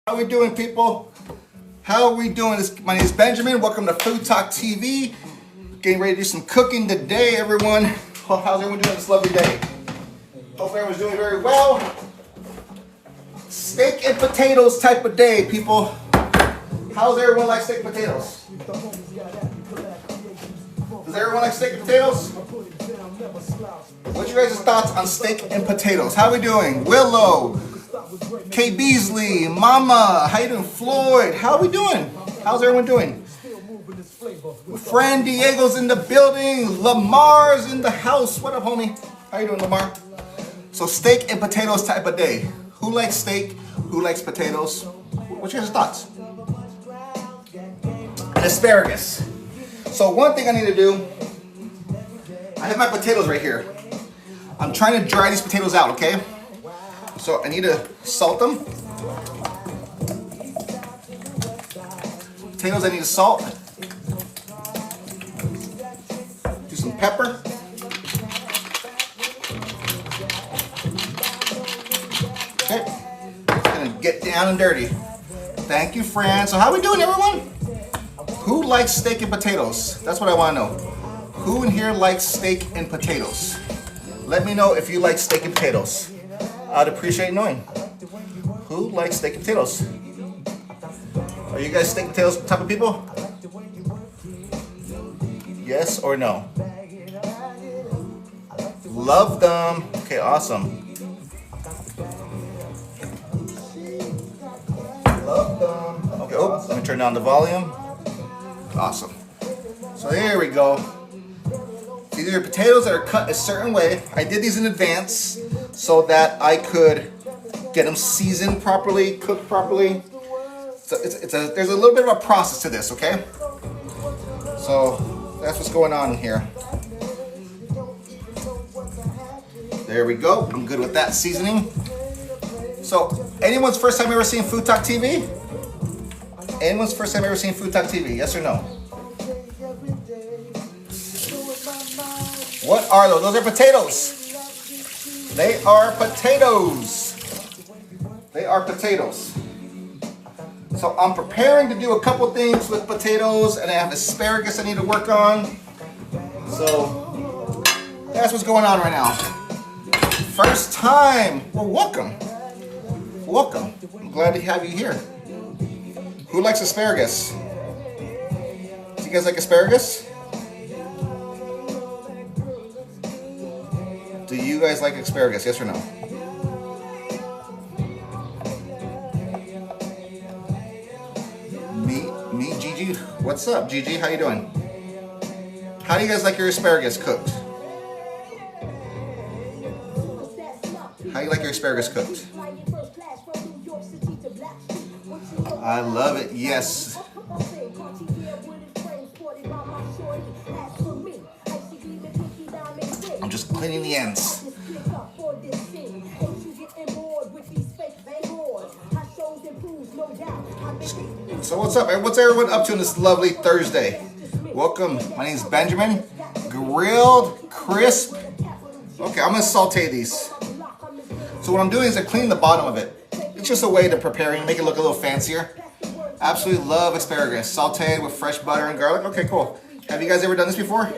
How we doing, people? How are we doing? My name is Benjamin. Welcome to Food Talk TV. Getting ready to do some cooking today, everyone. How's everyone doing this lovely day? Hopefully everyone's doing very well. Steak and potatoes type of day, people. How's everyone like steak and potatoes? Does everyone like steak and potatoes? What's your guys' thoughts on steak and potatoes? How are we doing? Willow, K. Beasley, Mama, how you doing? Floyd, how are we doing? How's everyone doing? Friend Diego's in the building. Lamar's in the house. What up, homie? How you doing, Lamar? So steak and potatoes type of day. Who likes steak? Who likes potatoes? What's your guys' thoughts? And asparagus. So one thing I need to do, I have my potatoes right here. I'm trying to dry these potatoes out, okay? So I need to salt them. Potatoes I need to salt. Do some pepper. Okay. It's gonna get down and dirty. Thank you, Fran. So how we doing, everyone? Who likes steak and potatoes? That's what I want to know. Who in here likes steak and potatoes? Let me know if you like steak and potatoes. I'd appreciate knowing. Who likes steak and potatoes? Are you guys steak and potatoes type of people? Yes or no? Love them. Okay, awesome. Love them. Okay, oh, let me turn down the volume. Awesome. So there we go. These are potatoes that are cut a certain way. I did these in advance so that I could get them seasoned properly, cooked properly. So there's a little bit of a process to this, okay? So that's what's going on here. There we go. I'm good with that seasoning. So anyone's first time ever seen Food Talk TV? Anyone's first time ever seen Food Talk TV? Yes or no? What are those? Those are potatoes. They are potatoes. They are potatoes. So I'm preparing to do a couple things with potatoes, and I have asparagus I need to work on. So that's what's going on right now. First time. Well, welcome. Welcome. I'm glad to have you here. Who likes asparagus? Do you guys like asparagus? Do you guys like asparagus? Yes or no? Me, Gigi. What's up, Gigi? How you doing? How do you guys like your asparagus cooked? How do you like your asparagus cooked? I love it. Yes. I'm just cleaning the ends. So what's up? What's everyone up to on this lovely Thursday? Welcome. My name is Benjamin. Grilled, crisp. Okay, I'm gonna saute these. So what I'm doing is I'm cleaning the bottom of it. It's just a way to prepare and make it look a little fancier. Absolutely love asparagus. Sauteed with fresh butter and garlic. Okay, cool. Have you guys ever done this before?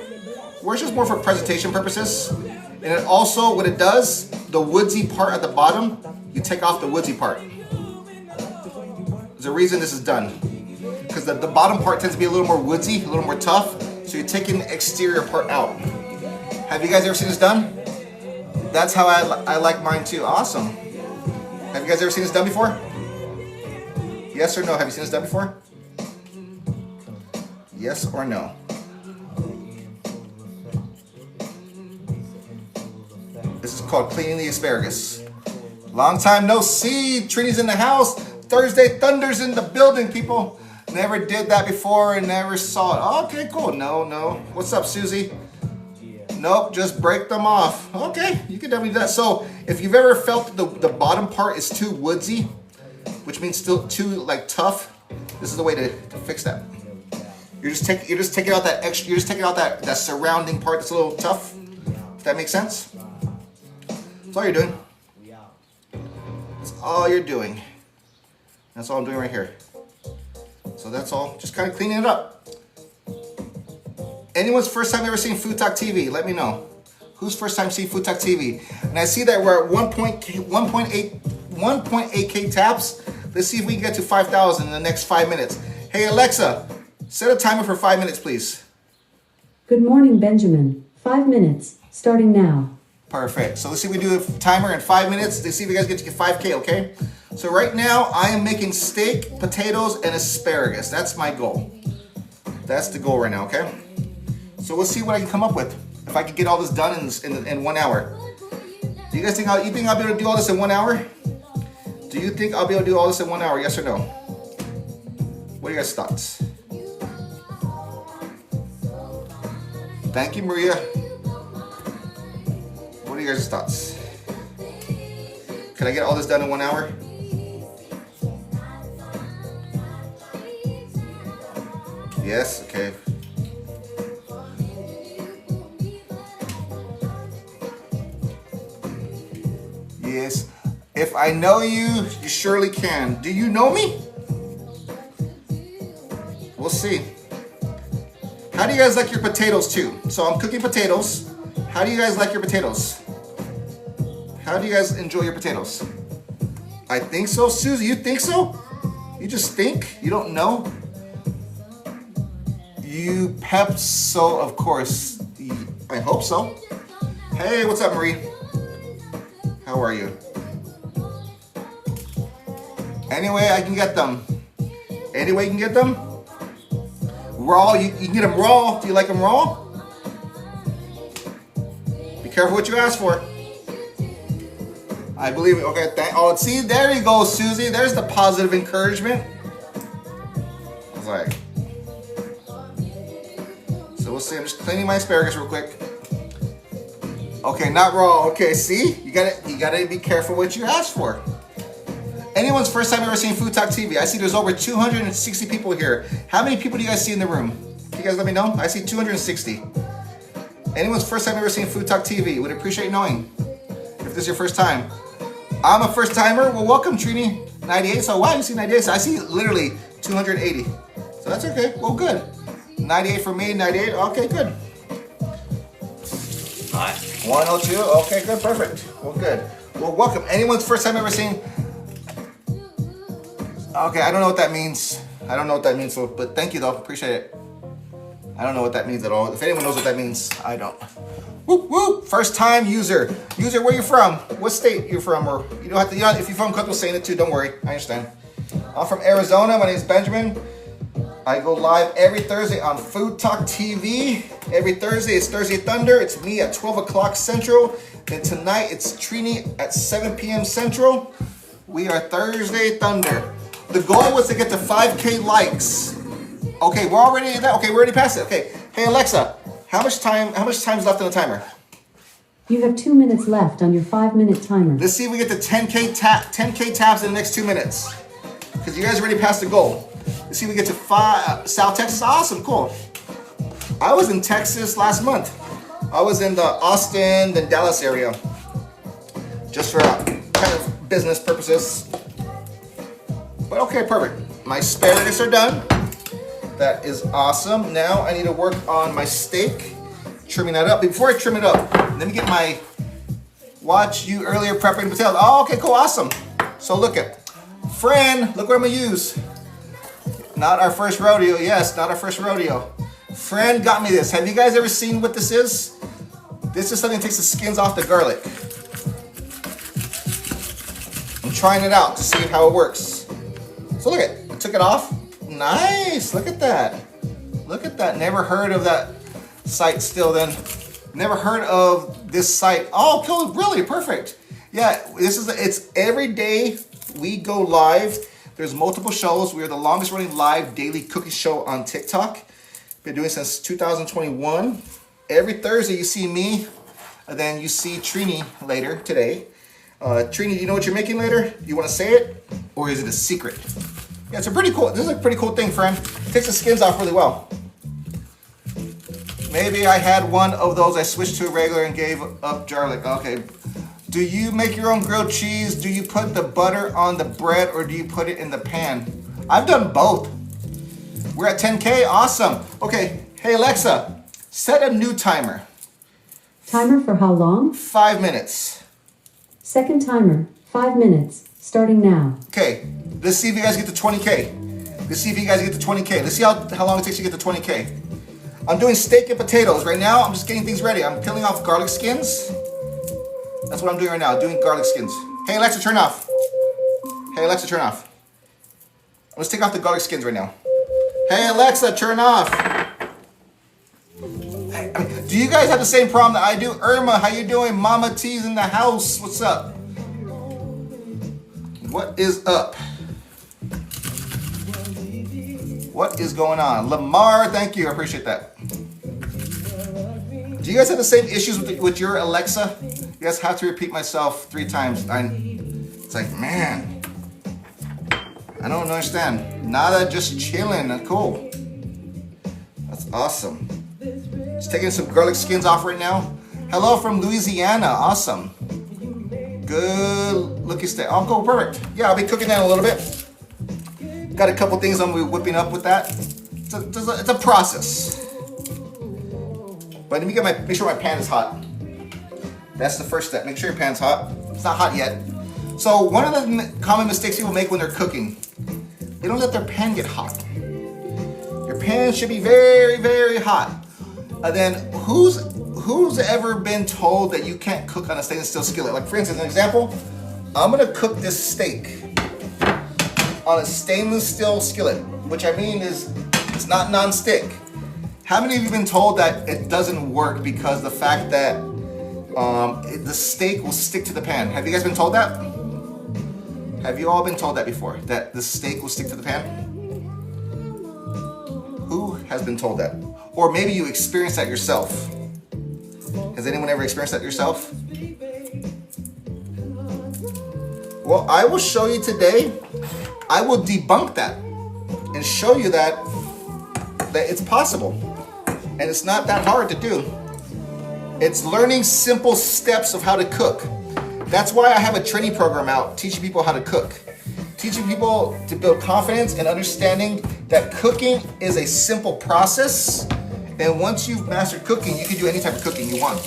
We're just more for presentation purposes. And it also, what it does, the woodsy part at the bottom, you take off the woodsy part. There's a reason this is done. Because the bottom part tends to be a little more woodsy, a little more tough. So you're taking the exterior part out. Have you guys ever seen this done? That's how I like mine too. Awesome. Have you guys ever seen this done before? Yes or no? Have you seen this done before? Yes or no? This is called cleaning the asparagus. Long time no see. Trini's in the house. Thursday Thunder's in the building, people. Never did that before and never saw it. Okay, cool. No. What's up, Susie? Nope, just break them off. Okay, you can definitely do that. So if you've ever felt the bottom part is too woodsy, which means still too like tough, this is the way to fix that. You're just taking out that extra. You're just taking out that surrounding part that's a little tough. If that makes sense. That's all you're doing. That's all you're doing. That's all I'm doing right here. So that's all, just kind of cleaning it up. Anyone's first time ever seen Food Talk TV? Let me know. Who's first time seeing Food Talk TV? And I see that we're at 1.8K taps. Let's see if we can get to 5,000 in the next 5 minutes. Hey Alexa, set a timer for 5 minutes, please. Good morning, Benjamin. 5 minutes, starting now. Perfect. So let's see if we do a timer in 5 minutes. Let's see if you guys get to 5K, okay? So right now, I am making steak, potatoes, and asparagus. That's my goal. That's the goal right now, okay? So we'll see what I can come up with. If I can get all this done in 1 hour. Do you guys think I'll be able to do all this in 1 hour? Do you think I'll be able to do all this in 1 hour, yes or no? What are your guys' thoughts? Thank you, Maria. What are your guys' thoughts? Can I get all this done in 1 hour? Yes, okay. Yes. If I know you, you surely can. Do you know me? We'll see. How do you guys like your potatoes too? So I'm cooking potatoes. How do you guys like your potatoes? How do you guys enjoy your potatoes? I think so. Susie, you think so? You just think? You don't know? You pep so, of course. I hope so. Hey, what's up, Marie? How are you? Anyway, I can get them. Any way you can get them? Raw, you can get them raw. Do you like them raw? Be careful what you ask for. I believe it. Okay, oh, see, there you go, Susie. There's the positive encouragement. I was like, so we'll see. I'm just cleaning my asparagus real quick. Okay, not raw. Okay, see, you gotta be careful what you ask for. Anyone's first time ever seen Food Talk TV? I see there's over 260 people here. How many people do you guys see in the room? Can you guys let me know? I see 260. Anyone's first time ever seen Food Talk TV? Would appreciate knowing if this is your first time. I'm a first timer. Well, welcome, Trini. 98. So wow, you see 98. So I see literally 280. So that's okay. Well, good. 98 for me. 98. Okay, good. All right. 102. Okay, good. Perfect. Well, good. Well, welcome. Anyone's first time ever seen? Okay, I don't know what that means. I don't know what that means, so, but thank you though, appreciate it. I don't know what that means at all. If anyone knows what that means, I don't. Whoop, whoop, first time user. User, where you from? What state you from? Or you don't have to, if you're from comfortable saying it too, don't worry, I understand. I'm from Arizona, my name is Benjamin. I go live every Thursday on Food Talk TV. Every Thursday, it's Thursday Thunder. It's me at 12 o'clock Central. Then tonight, it's Trini at 7 p.m. Central. We are Thursday Thunder. The goal was to get to 5K likes. Okay, we're already at that. Okay, we're already past it. Okay, hey Alexa, how much time's left on the timer? You have 2 minutes left on your 5-minute timer. Let's see if we get to 10K taps in the next 2 minutes. Because you guys already passed the goal. Let's see if we get to South Texas. Awesome, cool. I was in Texas last month. I was in the Austin and Dallas area. Just for kind of business purposes. But okay, perfect. My asparagus are done. That is awesome. Now I need to work on my steak, trimming that up. Before I trim it up, let me get my, watch you earlier prepping potatoes. Oh, okay, cool, awesome. So look at, Fran, look what I'm gonna use. Not our first rodeo, yes, not our first rodeo. Fran got me this. Have you guys ever seen what this is? This is something that takes the skins off the garlic. I'm trying it out to see how it works. So look at it, I took it off. Nice, look at that. Look at that, never heard of that site still then. Never heard of this site. Oh, cool, really, perfect. Yeah, it's every day we go live. There's multiple shows. We are the longest running live daily cooking show on TikTok. Been doing it since 2021. Every Thursday you see me, and then you see Trini later today. Trini, do you know what you're making later? You want to say it? Or is it a secret? Yeah, it's a pretty cool, this is a pretty cool thing, friend. It takes the skins off really well. Maybe I had one of those, I switched to a regular and gave up garlic. Okay. Do you make your own grilled cheese? Do you put the butter on the bread or do you put it in the pan? I've done both. We're at 10K, awesome. Okay, hey Alexa, set a new timer. Timer for how long? 5 minutes. Second timer, 5 minutes, starting now. Okay, let's see if you guys get to 20K. Let's see if you guys get to 20K. Let's see how long it takes you to get to 20K. I'm doing steak and potatoes. Right now, I'm just getting things ready. I'm peeling off garlic skins. That's what I'm doing right now, doing garlic skins. Hey Alexa, turn off. Hey Alexa, turn off. Let's take off the garlic skins right now. Hey Alexa, turn off. Do you guys have the same problem that I do? Irma, how you doing? Mama T's in the house. What's up? What is up? What is going on? Lamar, thank you. I appreciate that. Do you guys have the same issues with your Alexa? You guys have to repeat myself 3 times. It's like, man, I don't understand. Nada, just chilling. Cool. That's awesome. Just taking some garlic skins off right now. Hello from Louisiana. Awesome. Good looking steak. Oh, go perfect. Yeah, I'll be cooking that in a little bit. Got a couple things I'm gonna be whipping up with that. It's a process. But let me make sure my pan is hot. That's the first step. Make sure your pan's hot. It's not hot yet. So one of the common mistakes people make when they're cooking, they don't let their pan get hot. Your pan should be very, very hot. And then who's ever been told that you can't cook on a stainless steel skillet? Like for instance, an example, I'm gonna cook this steak on a stainless steel skillet, which I mean is it's not non-stick. How many of you have been told that it doesn't work because the fact that the steak will stick to the pan? Have you guys been told that? Have you all been told that before? That the steak will stick to the pan? Who has been told that? Or maybe you experienced that yourself. Has anyone ever experienced that yourself? Well, I will show you today. I will debunk that and show you that it's possible. And it's not that hard to do. It's learning simple steps of how to cook. That's why I have a training program out teaching people how to cook. Teaching people to build confidence and understanding that cooking is a simple process. And once you've mastered cooking, you can do any type of cooking you want.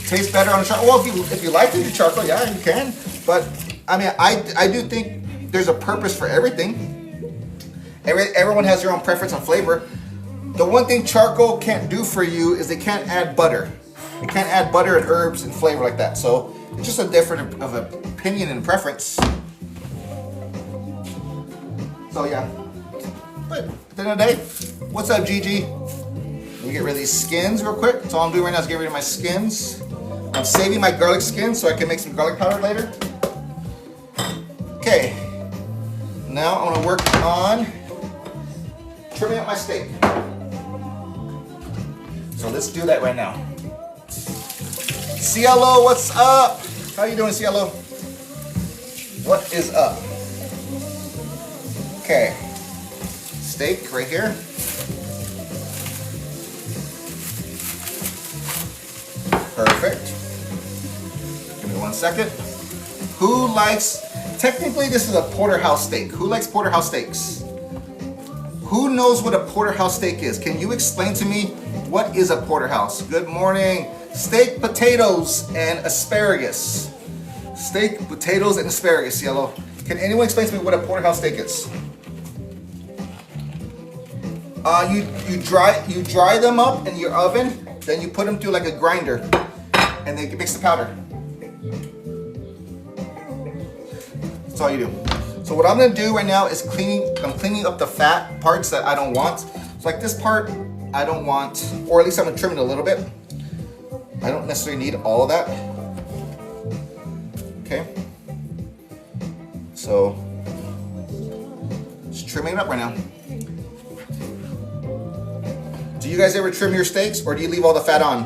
Tastes better on a charcoal. Well, if you like to do charcoal, yeah, you can. But I mean, I do think there's a purpose for everything. Everyone has their own preference on flavor. The one thing charcoal can't do for you is it can't add butter. It can't add butter and herbs and flavor like that. So it's just a different of opinion and preference. So yeah. But at the end of the day, what's up, Gigi? Let me get rid of these skins real quick. That's all I'm doing right now is get rid of my skins. I'm saving my garlic skins so I can make some garlic powder later. Okay. Now I'm gonna work on trimming up my steak. So let's do that right now. Cielo, what's up? How you doing, Cielo? What is up? Okay. Steak right here. Perfect. Give me 1 second. Who likes, technically this is a porterhouse steak. Who likes porterhouse steaks? Who knows what a porterhouse steak is? Can you explain to me what is a porterhouse? Good morning. Steak, potatoes, and asparagus. Steak, potatoes, and asparagus, Yellow. Can anyone explain to me what a porterhouse steak is? You dry them up in your oven, then you put them through like a grinder, and they mix the powder. That's all you do. So what I'm gonna do right now is I'm cleaning up the fat parts that I don't want. So like this part, I don't want, or at least I'm gonna trim it a little bit. I don't necessarily need all of that. Okay. So just trimming it up right now. Do you guys ever trim your steaks or do you leave all the fat on?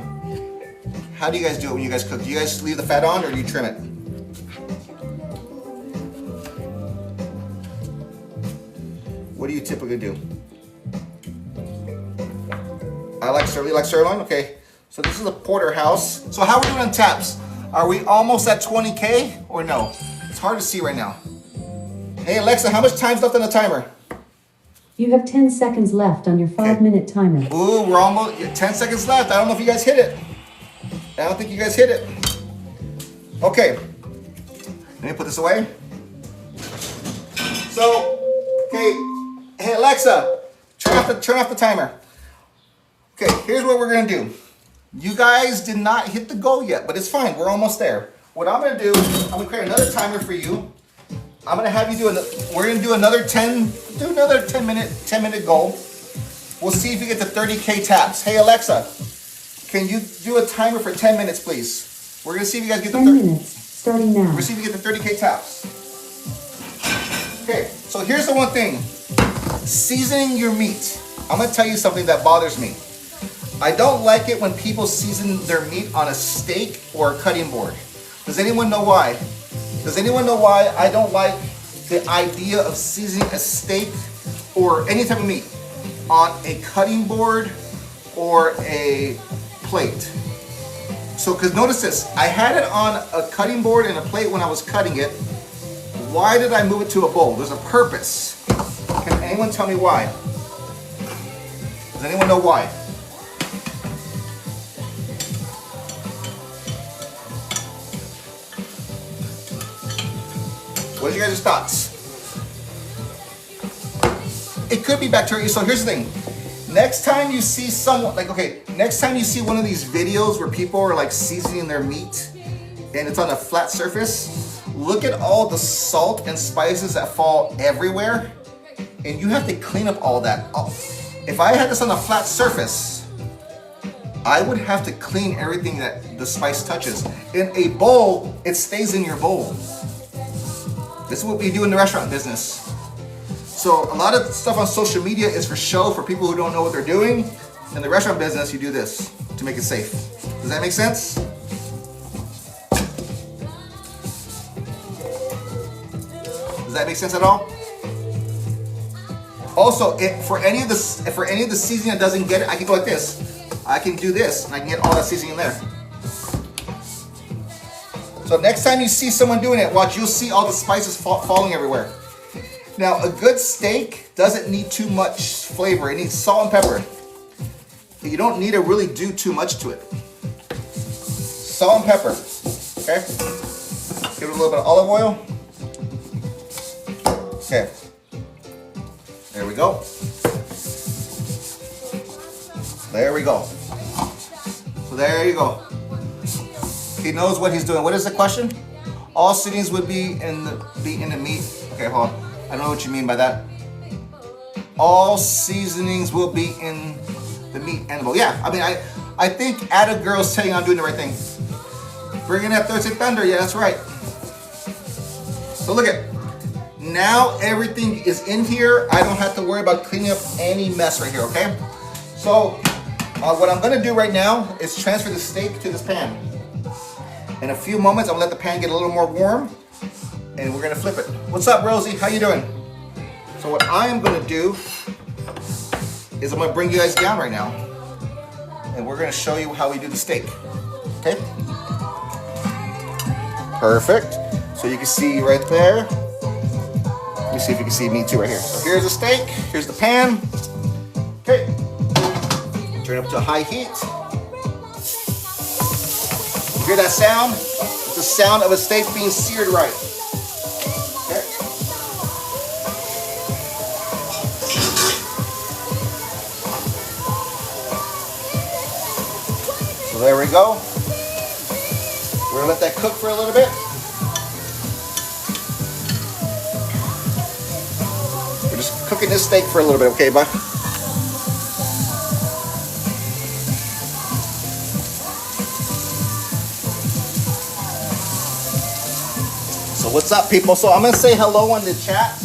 How do you guys do it when you guys cook? Do you guys leave the fat on or do you trim it? What do you typically do? I like sirloin. Okay, so this is a porterhouse. So how are we doing on taps? Are we almost at 20K or no? It's hard to see right now. Hey Alexa, how much time's left on the timer? You have 10 seconds left on your 5-minute timer. Ooh, we're almost 10 seconds left. I don't know if you guys hit it. I don't think you guys hit it. Okay, let me put this away. So, okay, hey Alexa, turn off the timer. Okay, here's what we're gonna do. You guys did not hit the goal yet, but it's fine. We're almost there. What I'm gonna do, I'm gonna create another timer for you. I'm gonna have you we're gonna do another 10 minute goal. We'll see if you get to 30K taps. Hey Alexa, can you do a timer for 10 minutes, please? We're gonna see if you guys get to 10 minutes, starting now. We're gonna see if you get to 30K taps. Okay, so here's the one thing. Seasoning your meat. I'm gonna tell you something that bothers me. I don't like it when people season their meat on a steak or a cutting board. Does anyone know why? Does anyone know why I don't like the idea of seasoning a steak or any type of meat on a cutting board or a plate? So, because notice this, I had it on a cutting board and a plate when I was cutting it. Why did I move it to a bowl? There's a purpose. Can anyone tell me why? Does anyone know why? What are you guys' thoughts? It could be bacteria. So here's the thing. Next time you see someone, next time you see one of these videos where people are like seasoning their meat and it's on a flat surface, look at all the salt and spices that fall everywhere, and you have to clean up all that. If I had this on a flat surface, I would have to clean everything that the spice touches. In a bowl, it stays in your bowl. This is what we do in the restaurant business. So a lot of stuff on social media is for show, for people who don't know what they're doing. In the restaurant business, you do this to make it safe. Does that make sense? Does that make sense at all? Also, for any of the seasoning that doesn't get it, I can go like this. I can do this, and I can get all that seasoning in there. So next time you see someone doing it, watch, you'll see all the spices falling everywhere. Now, a good steak doesn't need too much flavor. It needs salt and pepper. You don't need to really do too much to it. Salt and pepper, okay? Give it a little bit of olive oil. Okay, there we go. There we go. So there you go. He knows what he's doing. What is the question? All seasonings would be in the meat. Okay, hold on. I don't know what you mean by that. All seasonings will be in the meat and the bowl. Yeah, I mean, I think Atta Girl's telling you I'm doing the right thing. Bringing that Thursday Thunder. Yeah, that's right. So look at, now everything is in here. I don't have to worry about cleaning up any mess right here, okay? So what I'm gonna do right now is transfer the steak to this pan. In a few moments, I'm gonna let the pan get a little more warm, and we're gonna flip it. What's up, Rosie? How you doing? So what I am gonna do is I'm gonna bring you guys down right now, and we're gonna show you how we do the steak, okay? Perfect. So you can see right there. Let me see if you can see me too right here. So here's the steak, here's the pan. Okay, turn it up to a high heat. You hear that sound? It's the sound of a steak being seared right. Okay. So there we go. We're gonna let that cook for a little bit. We're just cooking this steak for a little bit, okay, bud? So what's up, people? So I'm gonna say hello on the chat.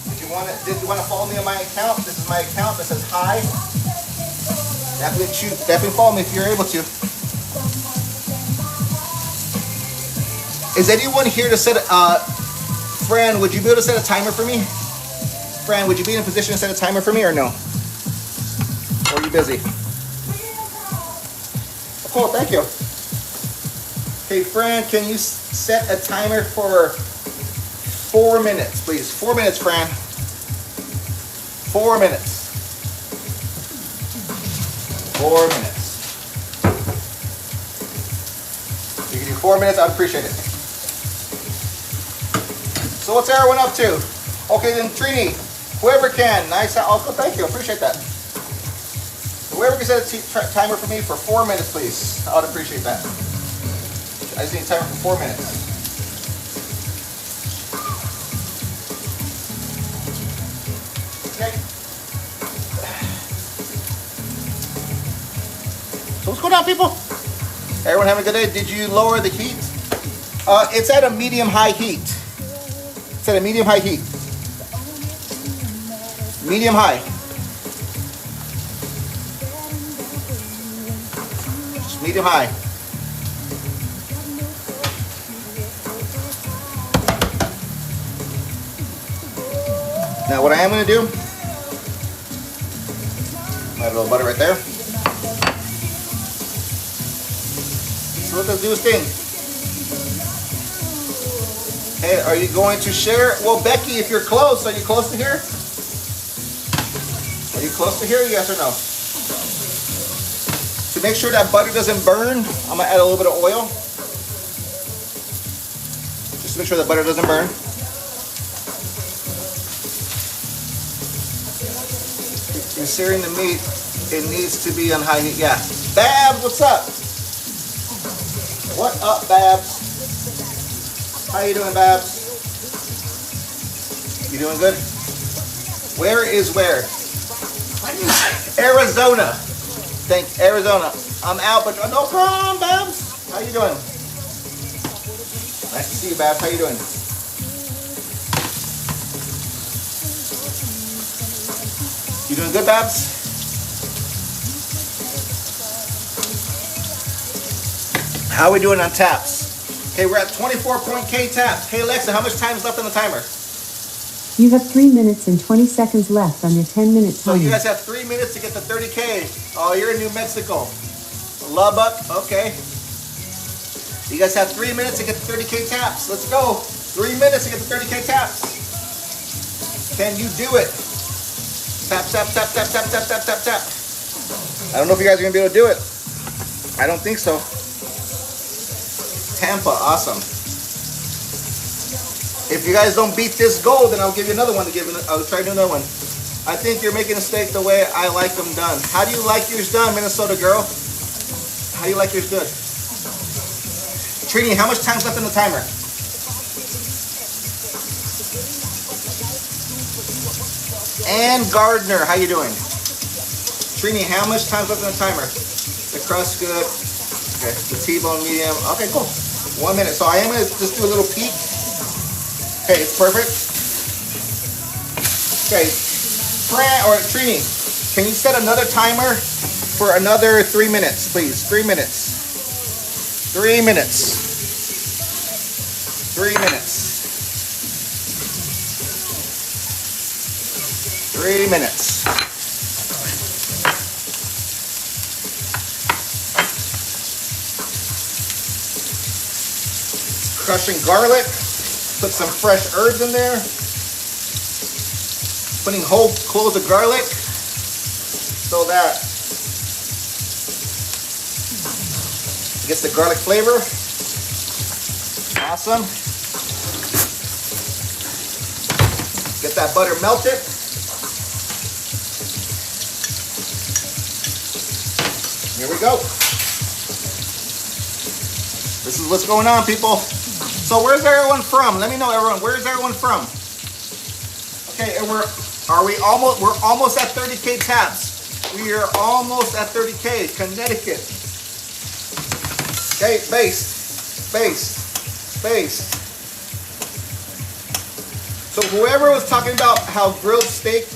Did you want to follow me on my account? This is my account that says hi. Definitely follow me if you're able to. Is anyone here to set Fran, would you be able to set a timer for me? Fran, would you be in a position to set a timer for me or no? Or are you busy? Oh, cool, thank you. Hey, Fran, can you set a timer for 4 minutes, please? 4 minutes, Fran. 4 minutes. 4 minutes. You can do 4 minutes, I'd appreciate it. So what's everyone up to? Okay, then Trini, whoever can, nice, Uncle, thank you, appreciate that. Whoever can set a timer for me for 4 minutes, please. I would appreciate that. I just need a timer for 4 minutes. Okay. So what's going on, people? Everyone having a good day? Did you lower the heat? It's at a medium-high heat. It's at a medium-high heat. Medium-high. Just medium-high. Now what I am going to do, add a little butter right there. So let this do its thing. Hey, are you going to share? Well, Becky, if you're close, are you close to here? Are you close to here, yes or no? To make sure that butter doesn't burn, I'm going to add a little bit of oil. Just to make sure that butter doesn't burn. You're searing the meat, it needs to be on high heat. Yeah. Babs, what's up? What up, Babs? How you doing, Babs? You doing good? Where is where? Arizona. Thank Arizona. I'm out, but no problem, Babs. How you doing? Nice to see you, Babs. How you doing? You doing good, Babs? How are we doing on taps? Okay, we're at 24.k taps. Hey Alexa, how much time is left on the timer? You have 3 minutes and 20 seconds left on your 10-minute So timer. you guys have 3 minutes to get to 30k. Oh, you're in New Mexico. Lubbock, okay. You guys have 3 minutes to get to 30k taps. Let's go. 3 minutes to get to 30k taps. Can you do it? Tap, tap, tap, tap, tap, tap, tap, tap, tap. I don't know if you guys are gonna be able to do it. I don't think so. Tampa, awesome. If you guys don't beat this goal, then I'll give you another one to give. I'll try to do another one. I think you're making a steak the way I like them done. How do you like yours done, Minnesota girl? How do you like yours good? Trini, how much time's left on the timer? And Gardner, how you doing? Trini, how much time's left on the timer? The crust good. Okay, the T-bone medium. Okay, cool. 1 minute. So I am gonna just do a little peek. Okay, it's perfect. Okay, Fran or Trini, can you set another timer for another 3 minutes, please? 3 minutes. 3 minutes. 3 minutes. 3 minutes. Crushing garlic. Put some fresh herbs in there. Putting whole cloves of garlic so that it gets the garlic flavor. Awesome. Get that butter melted. Here we go. This is what's going on, people. So where's everyone from? Let me know, everyone. Where's everyone from? Okay, and we're almost at 30k taps. We are almost at 30k. Connecticut. Okay, based. So whoever was talking about how grilled steak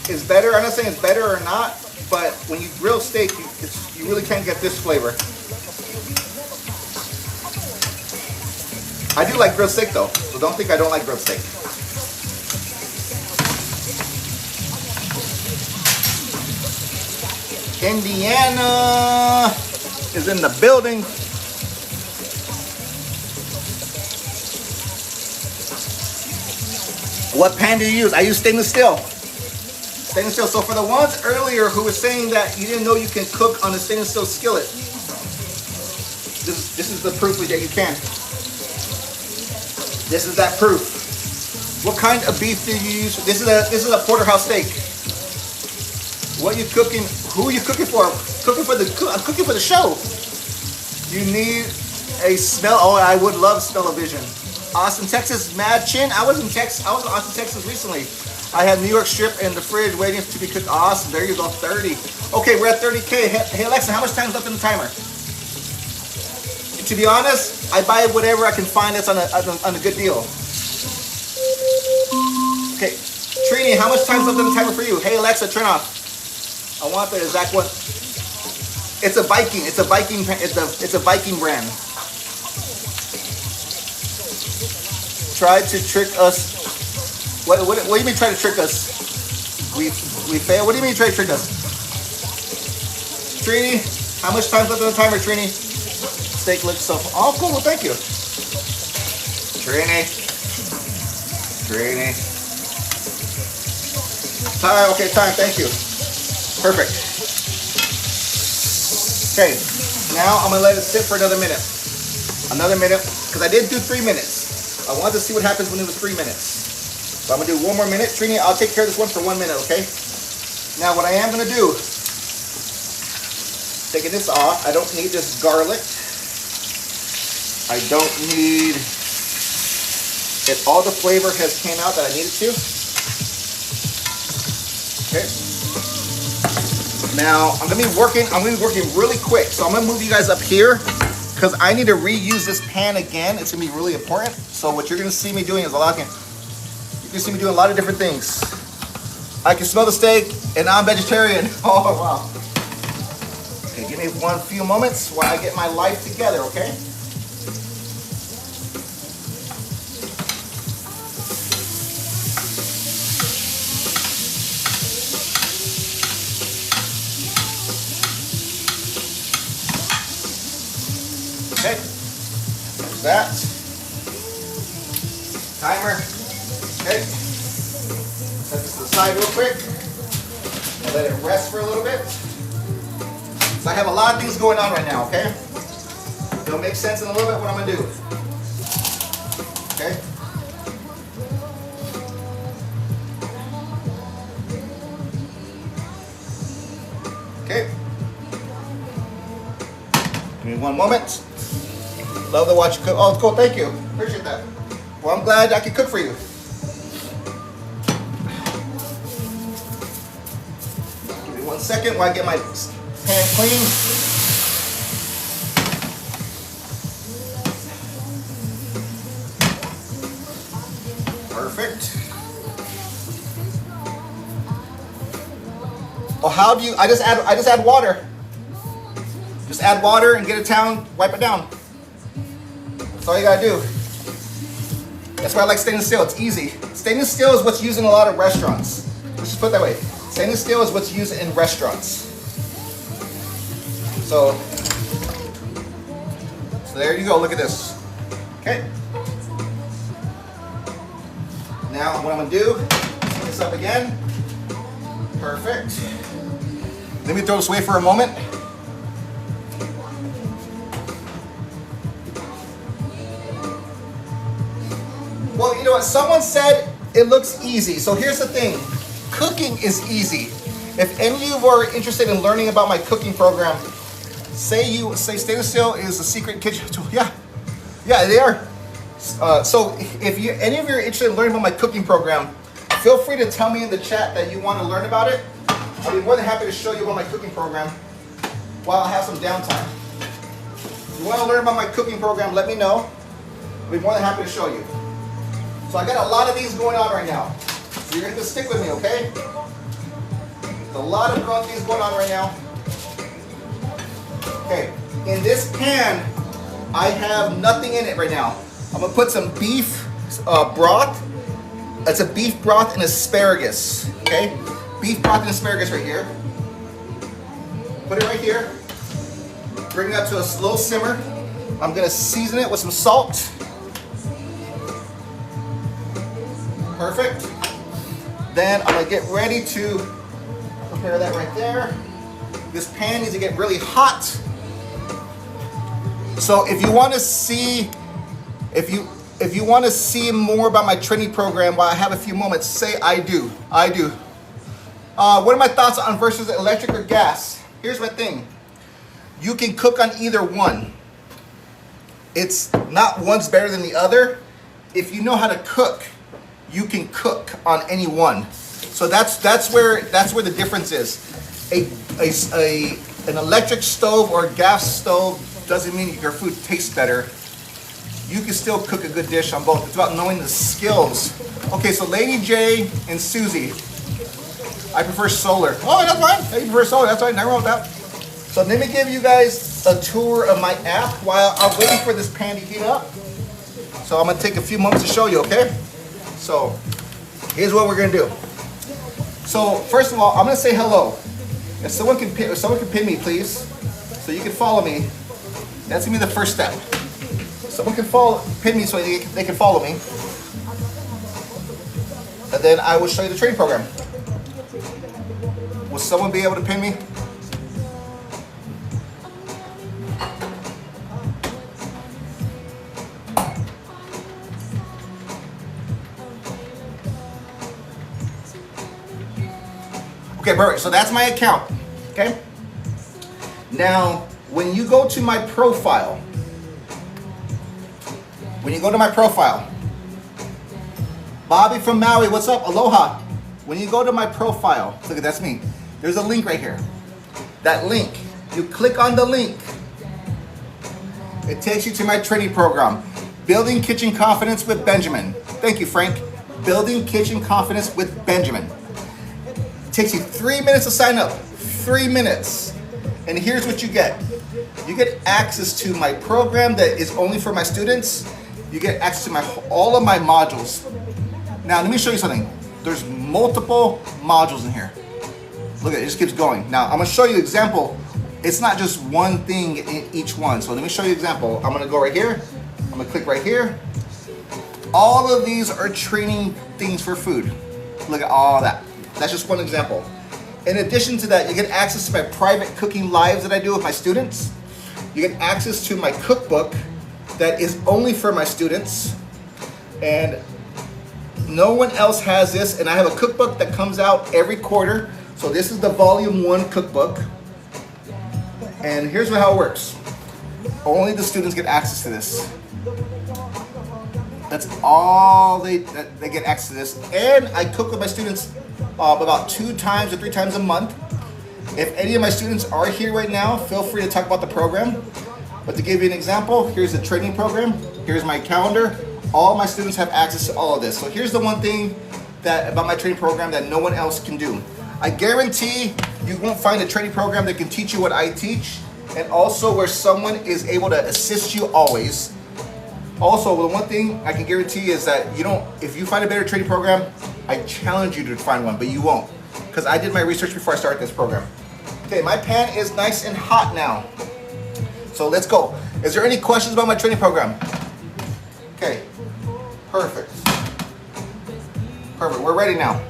is better, I'm not saying it's better or not, but when you grill steak, you really can't get this flavor. I do like grilled steak though, so don't think I don't like grilled steak. Indiana is in the building. What pan do you use? I use stainless steel. Stainless steel. So for the ones earlier who were saying that you didn't know you can cook on a stainless steel skillet, this is the proof that you can. This is that proof. What kind of beef do you use? This is a porterhouse steak. What you cooking? Who are you cooking for? I'm cooking for the show. You need a smell. Oh, I would love smell-o-vision. Austin, Texas, Mad Chin. I was in Austin, Texas recently. I had New York strip in the fridge waiting to be cooked. Awesome. There you go. 30. Okay, we're at 30K. Hey Alexa, how much time's left in the timer? To be honest, I buy whatever I can find that's on a good deal. Okay, Trini, how much time's left in the timer for you? Hey Alexa, turn off. I want the exact one. It's a Viking. It's a Viking brand. Tried to trick us. What do you mean try to trick us? We fail. What do you mean try to trick us? Trini, how much time's left on the timer, Trini? Steak looks so. Oh, cool. Well, thank you. Trini. Time. Okay, time. Thank you. Perfect. Okay. Now I'm gonna let it sit for another minute. Because I did do 3 minutes. I wanted to see what happens when it was 3 minutes. So I'm gonna do 1 more minute. Trini, I'll take care of this one for 1 minute, okay? Now what I am gonna do, taking this off, I don't need this garlic. I don't need it. All the flavor has came out that I needed to. Okay. Now I'm gonna be working really quick. So I'm gonna move you guys up here because I need to reuse this pan again. It's gonna be really important. So what you're gonna see me doing is you can see me doing a lot of different things. I can smell the steak and I'm vegetarian. Oh wow. Okay, give me one few moments while I get my life together, okay? Okay, there's that. Timer. Okay. Set this to the side real quick. I'll let it rest for a little bit. So I have a lot of things going on right now, okay? It'll make sense in a little bit what I'm gonna do. Okay? Okay. Give me 1 moment. Love to watch you cook. Oh, cool, thank you. Appreciate that. Well, I'm glad I could cook for you. Give me 1 second while I get my pan clean. Perfect. Well, how do you? I just add water. Just add water and get it down. Wipe it down. That's all you gotta do. That's why I like stainless steel. It's easy. Stainless steel is what's used in a lot of restaurants. Let's just put it that way. Stainless steel is what's used in restaurants. So there you go. Look at this. Okay. Now what I'm gonna do, put this up again. Perfect. Let me throw this away for a moment. Well, you know what? Someone said it looks easy. So here's the thing. Cooking is easy. If any of you are interested in learning about my cooking program, say stainless steel is a secret kitchen tool. Yeah, they are. So if any of you are interested in learning about my cooking program, feel free to tell me in the chat that you want to learn about it. I'll be more than happy to show you about my cooking program while I have some downtime. If you want to learn about my cooking program, let me know. I'll be more than happy to show you. So I got a lot of these going on right now. So you're going to have to stick with me, okay? There's a lot of things going on right now. Okay, in this pan, I have nothing in it right now. I'm going to put some beef broth. It's a beef broth and asparagus, okay? Beef broth and asparagus right here. Put it right here. Bring it up to a slow simmer. I'm going to season it with some salt. Perfect. Then I'm gonna get ready to prepare that right there. This pan needs to get really hot. So if you want to see, if you want to see more about my training program while I have a few moments, say I do. I do. What are my thoughts on versus electric or gas? Here's my thing. You can cook on either one. It's not one's better than the other. If you know how to cook, you can cook on any one. So that's where the difference is. An electric stove or a gas stove doesn't mean your food tastes better. You can still cook a good dish on both. It's about knowing the skills. Okay, so Lady J and Susie, I prefer solar. Oh, that's fine. Yeah, you prefer solar. That's fine. Never wrote that. So let me give you guys a tour of my app while I'm waiting for this pan to heat up. So I'm gonna take a few moments to show you. Okay. So here's what we're gonna do. So first of all, I'm gonna say hello. If someone can pin me, please, so you can follow me. That's gonna be the first step. Someone can pin me so they can follow me, and then I will show you the training program. Will someone be able to pin me? Okay, perfect. So that's my account. Okay. Now, when you go to my profile, Bobby from Maui, what's up? Aloha. When you go to my profile, look at that's me. There's a link right here. That link, you click on the link. It takes you to my training program, Building Kitchen Confidence with Benjamin. Thank you, Frank. Building Kitchen Confidence with Benjamin. It takes you 3 minutes to sign up. 3 minutes. And here's what you get. You get access to my program that is only for my students. You get access to all of my modules. Now, let me show you something. There's multiple modules in here. Look at it, just keeps going. Now, I'm gonna show you an example. It's not just one thing in each one. So let me show you an example. I'm gonna go right here. I'm gonna click right here. All of these are training things for food. Look at all that. That's just one example. In addition to that, you get access to my private cooking lives that I do with my students. You get access to my cookbook that is only for my students. And no one else has this. And I have a cookbook that comes out every quarter. So this is the volume 1 cookbook. And here's how it works. Only the students get access to this. That's all they get access to this. And I cook with my students about 2 times or 3 times a month. If any of my students are here right now, feel free to talk about the program. But to give you an example, here's the training program. Here's my calendar. All my students have access to all of this. So here's the one thing about my training program that no one else can do. I guarantee you won't find a training program that can teach you what I teach, and also where someone is able to assist you always. Also, the one thing I can guarantee is that if you find a better training program, I challenge you to find one, but you won't. Because I did my research before I started this program. Okay, my pan is nice and hot now. So let's go. Is there any questions about my training program? Okay, perfect. Perfect, we're ready now.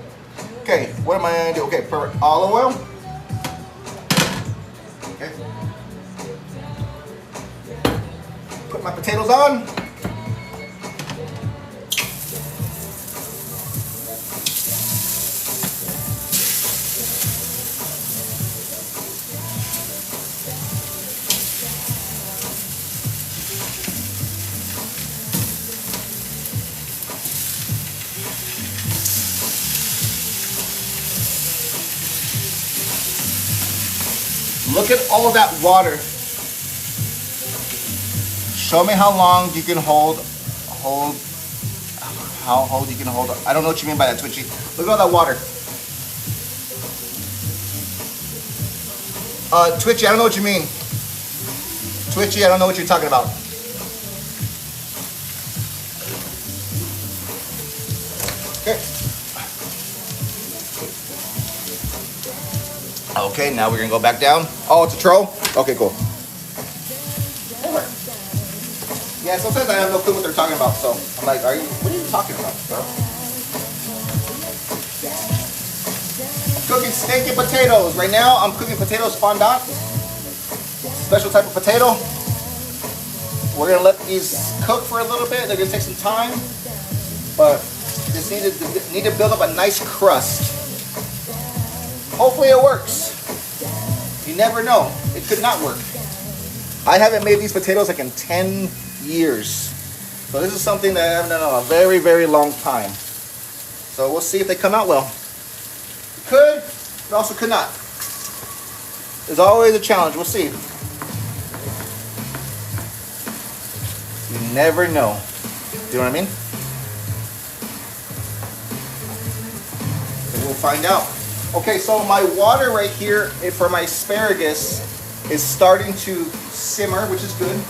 Okay, what am I gonna do? Okay, perfect. Olive oil. Okay. Put my potatoes on. Look at all of that water. Show me how long you can hold, how you can hold. I don't know what you mean by that, Twitchy. Look at all that water. Twitchy, I don't know what you mean. Twitchy, I don't know what you're talking about. Okay. Okay, now we're gonna go back down. Oh, it's a troll? Okay, cool. Yeah, sometimes I have no clue what they're talking about, so I'm like, what are you talking about, bro? cooking steak and potatoes. Right now, I'm cooking potatoes fondant. Special type of potato. We're gonna let these cook for a little bit. They're gonna take some time, but just need to build up a nice crust. Hopefully it works. You never know. It could not work. I haven't made these potatoes like in 10 years. So this is something that I haven't done in a very, very long time. So we'll see if they come out well. Could, but also could not. There's always a challenge. We'll see. You never know. You know what I mean? So we'll find out. Okay, so my water right here for my asparagus is starting to simmer, which is good.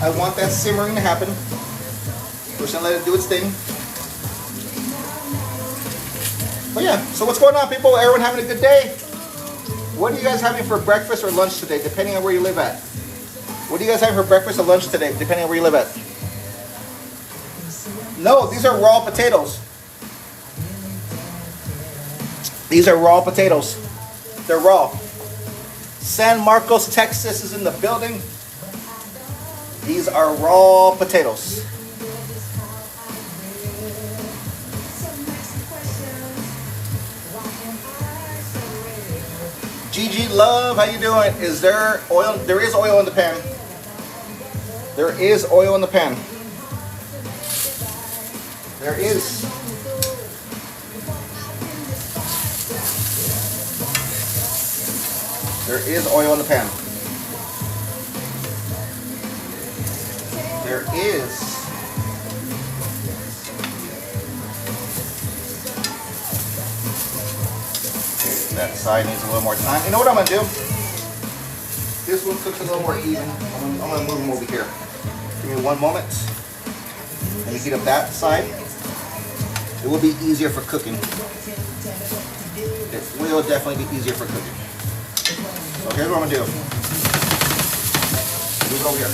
I want that simmering to happen. We're just gonna let it do its thing. But yeah, so what's going on, people? Everyone having a good day? What are you guys having for breakfast or lunch today, depending on where you live at? What do you guys have for breakfast or lunch today, depending on where you live at? No, these are raw potatoes. These are raw potatoes. They're raw. San Marcos, Texas is in the building. These are raw potatoes. GG Love, how you doing? Is there oil? There is oil in the pan. There is oil in the pan. There is. There is oil in the pan. There is. Okay, that side needs a little more time. You know what I'm gonna do? This one cooks a little more even. I'm gonna move them over here. Give me one moment. Let me heat up that side. It will be easier for cooking. It will definitely be easier for cooking. So here's what I'm gonna do. Move it over here.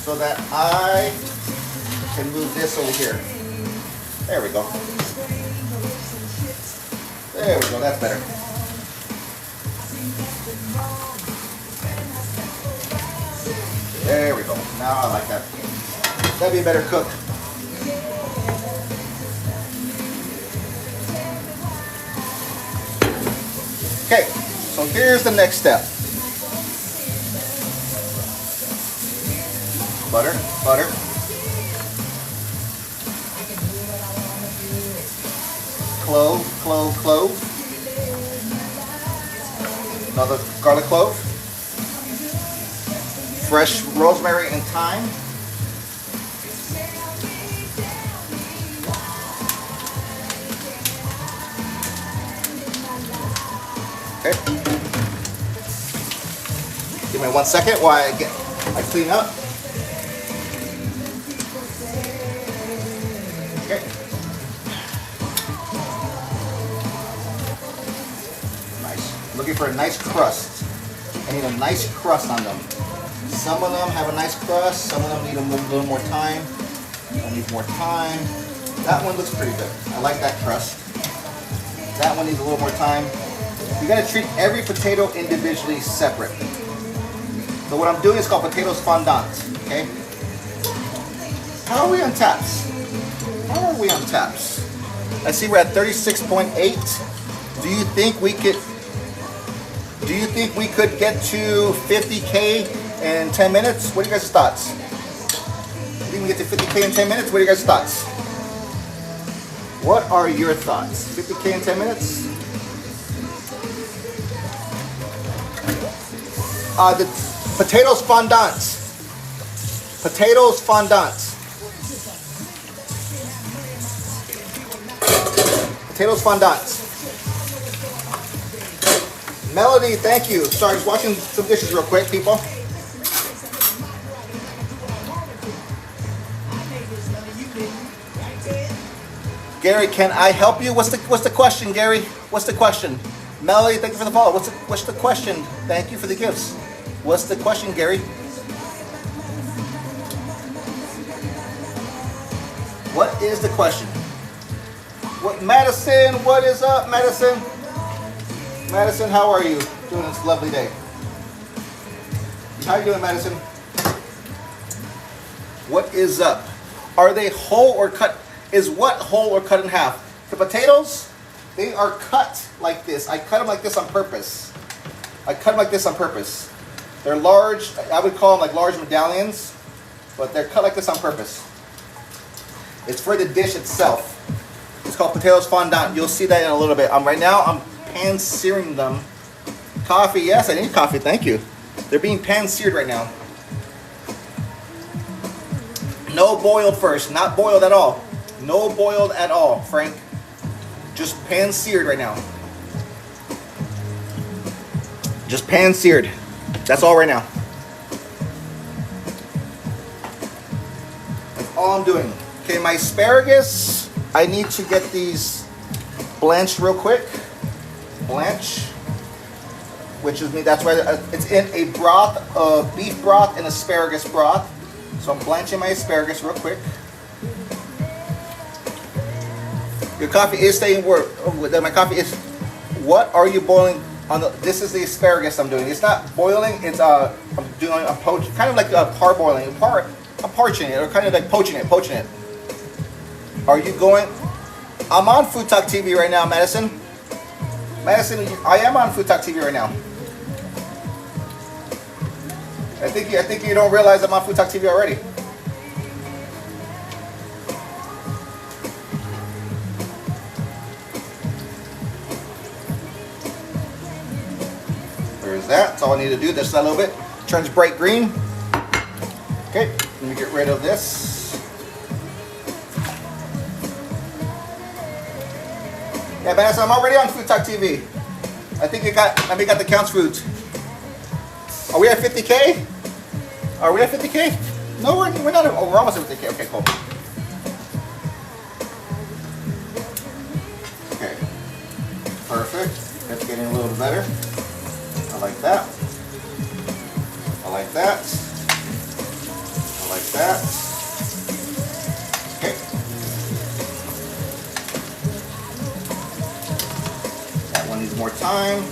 So that I can move this over here. There we go. There we go, that's better. There we go. Now I like that. That'd be a better cook. Okay, so here's the next step. Butter, butter. Clove, clove, clove. Another garlic clove. Fresh rosemary and thyme. Okay. Give me 1 second while I clean up. Okay. Nice. Looking for a nice crust. I need a nice crust on them. Some of them have a nice crust. Some of them need a little more time. I need more time. That one looks pretty good. I like that crust. That one needs a little more time. You gotta treat every potato individually separate. So what I'm doing is called potatoes fondant, okay? How are we on taps? How are we on taps? I see we're at 36.8. Do you think we could get to 50K in 10 minutes? What are you guys' thoughts? You think we get to 50K in 10 minutes? What are you guys' thoughts? What are your thoughts? 50K in 10 minutes? The potatoes fondant. Potatoes fondant. Potatoes fondant. Melody, thank you. Sorry, just washing some dishes real quick, people. Gary, can I help you? What's the question, Gary? What's the question? Melody, thank you for the follow. What's the question? Thank you for the gifts. What's the question, Gary? What is the question? What, Madison? What is up, Madison? Madison, how are you doing this lovely day? How you doing, Madison? What is up? Are they whole or cut? Is what whole or cut in half? The potatoes, they are cut like this. I cut them like this on purpose. I cut them like this on purpose. They're large. I would call them like large medallions, but they're cut like this on purpose. It's for the dish itself. It's called potatoes fondant. You'll see that in a little bit. Right now, I'm pan searing them. Coffee, yes, I need coffee. Thank you. They're being pan seared right now. No boiled first, not boiled at all. No boiled at all, Frank. Just pan seared right now. Just pan seared. That's all right now. That's all I'm doing. Okay, my asparagus, I need to get these blanched real quick. Blanch, which is me. That's why it's in a broth of beef broth and asparagus broth. So I'm blanching my asparagus real quick. Your coffee is staying warm. My coffee is. What are you boiling on the? This is the asparagus I'm doing. It's not boiling. It's I'm poaching, kind of like parboiling. I'm parching it, or kind of like poaching it. Are you going? I'm on Food Talk TV right now, Madison. Madison, I am on Food Talk TV right now. I think you don't realize I'm on Food Talk TV already. There's that. That's all I need to do. Just a little bit. Turns bright green. Okay, let me get rid of this. Yeah, Madison, I'm already on Food Talk TV. I think you got the Counts Foods. Are we at 50K? Are we at 50K? No, we're not. Oh, we're almost at 50K. Okay, cool. Okay, perfect. That's getting a little better. I like that. I like that. I like that. Okay. That one needs more time.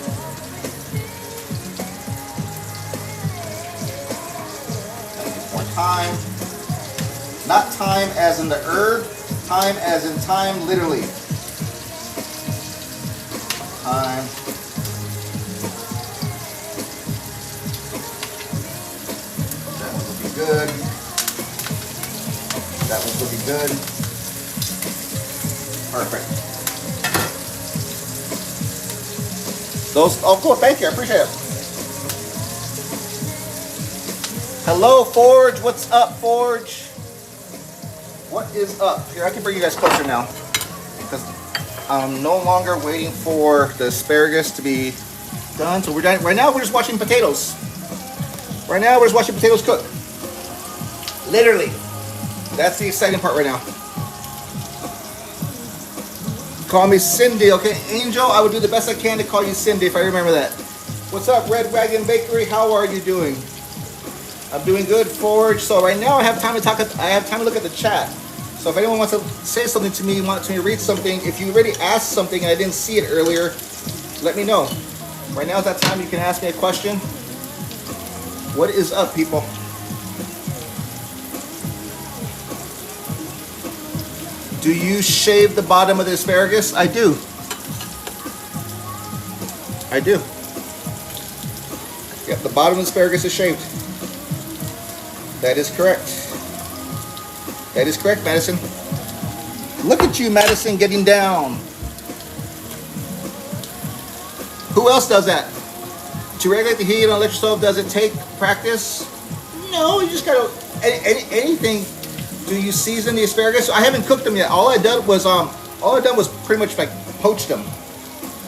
Time. Not time as in the herb, time as in time literally. Time. That one's looking good. That one's looking good. Perfect. Those, oh cool, thank you, I appreciate it. Hello, Forge. What's up, Forge? What is up? Here, I can bring you guys closer now because I'm no longer waiting for the asparagus to be done. So right now we're just watching potatoes. Right now we're just watching potatoes cook. Literally. That's the exciting part right now. Call me Cindy, okay? Angel, I would do the best I can to call you Cindy if I remember that. What's up, Red Wagon Bakery? How are you doing? I'm doing good, Forge. So right now I have time to talk. I have time to look at the chat. So if anyone wants to say something to me, wants me to read something, if you already asked something and I didn't see it earlier, let me know. Right now is that time you can ask me a question. What is up, people? Do you shave the bottom of the asparagus? I do. I do. Yep, the bottom of the asparagus is shaved. That is correct. That is correct, Madison. Look at you, Madison, getting down. Who else does that? To regulate the heat on electric stove, does it take practice? No, you just gotta, anything. Do you season the asparagus? I haven't cooked them yet. All I done was pretty much like poached them.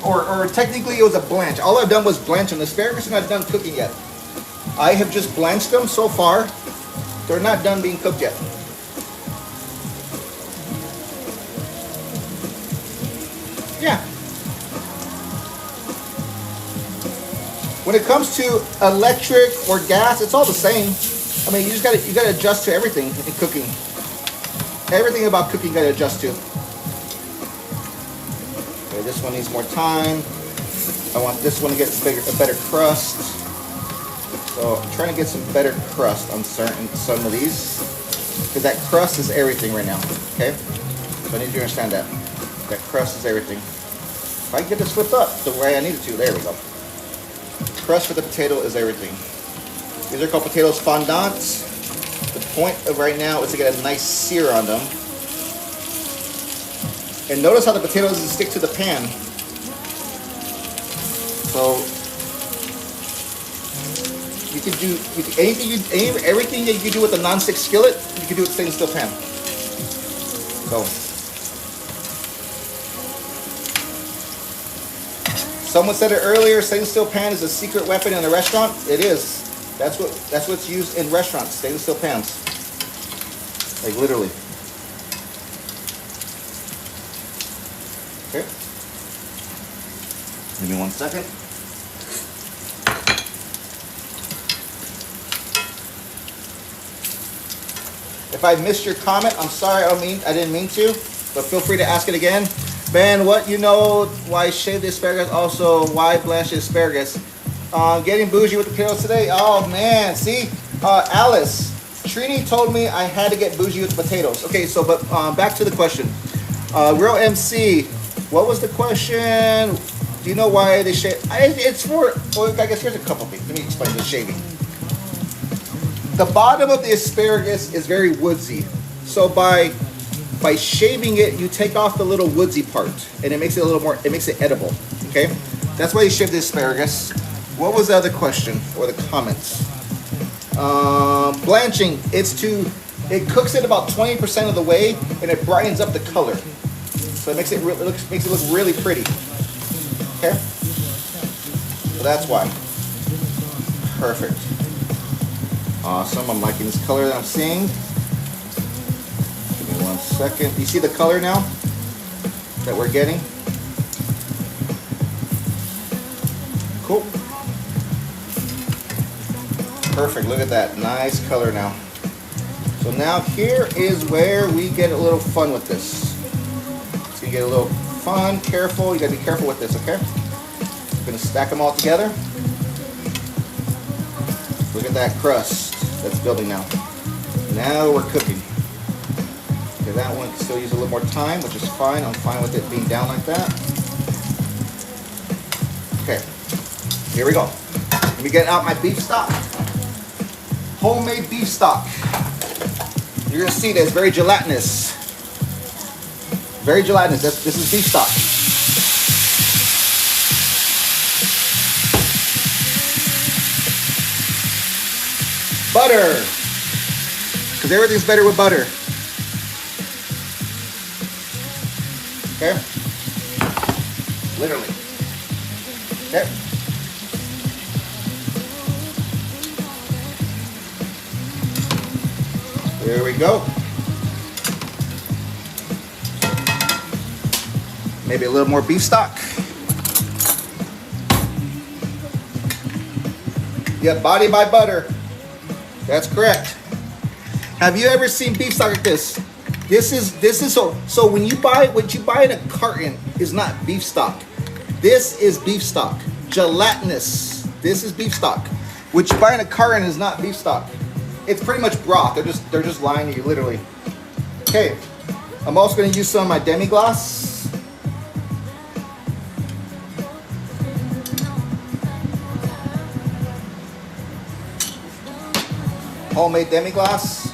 Or technically it was a blanch. All I've done was blanch them. The asparagus are not done cooking yet. I have just blanched them so far. They're not done being cooked yet. Yeah. When it comes to electric or gas, it's all the same. I mean, you gotta adjust to everything in cooking. Everything about cooking you gotta adjust to. Okay, this one needs more time. I want this one to get a better crust. So I'm trying to get some better crust on some of these. Because that crust is everything right now, okay? So I need you to understand that. That crust is everything. If I can get this flipped up the way I need it to, there we go. Crust for the potato is everything. These are called potatoes fondant. The point of right now is to get a nice sear on them. And notice how the potatoes stick to the pan. So you can do everything that you can do with a non-stick skillet, you can do with stainless steel pan. So someone said it earlier, stainless steel pan is a secret weapon in a restaurant. It is. That's what's used in restaurants, stainless steel pans. Like literally. Okay. Give me 1 second. If I missed your comment, I'm sorry. I didn't mean to, but feel free to ask it again. Ben, what you know? Why shave the asparagus? Also, why blanch the asparagus? Getting bougie with the potatoes today. Oh man, see, Alice, Trini told me I had to get bougie with the potatoes. Okay, so but back to the question. Real MC, what was the question? Do you know why they shave? It's for. Well, I guess here's a couple things. Let me explain the shaving. The bottom of the asparagus is very woodsy, so by shaving it, you take off the little woodsy part, and it makes it a little more. It makes it edible. Okay, that's why you shave the asparagus. What was the other question or the comments? Blanching. It cooks it about 20% of the way, and it brightens up the color, so it makes it look really pretty. Okay, so that's why. Perfect. Awesome. I'm liking this color that I'm seeing. Give me 1 second. Do you see the color now that we're getting? Cool. Perfect. Look at that. Nice color now. So now here is where we get a little fun with this. So you get a little fun, careful. You gotta be careful with this, okay? I'm gonna stack them all together. Look at that crust that's building now. Now we're cooking. Okay, that one can still use a little more time, which is fine. I'm fine with it being down like that. Okay, here we go. Let me get out my beef stock. Homemade beef stock. You're gonna see that it's very gelatinous. Very gelatinous. This is beef stock. Butter, because everything's better with butter. Okay, literally. Okay. There we go. Maybe a little more beef stock. Yeah, body by butter. That's correct. Have you ever seen beef stock like this? This is so when you buy what you buy in a carton is not beef stock. This is beef stock. Gelatinous. This is beef stock. What you buy in a carton is not beef stock. It's pretty much broth. They're just lying to you, literally. Okay. I'm also going to use some of my demi-glace. Homemade demi-glace.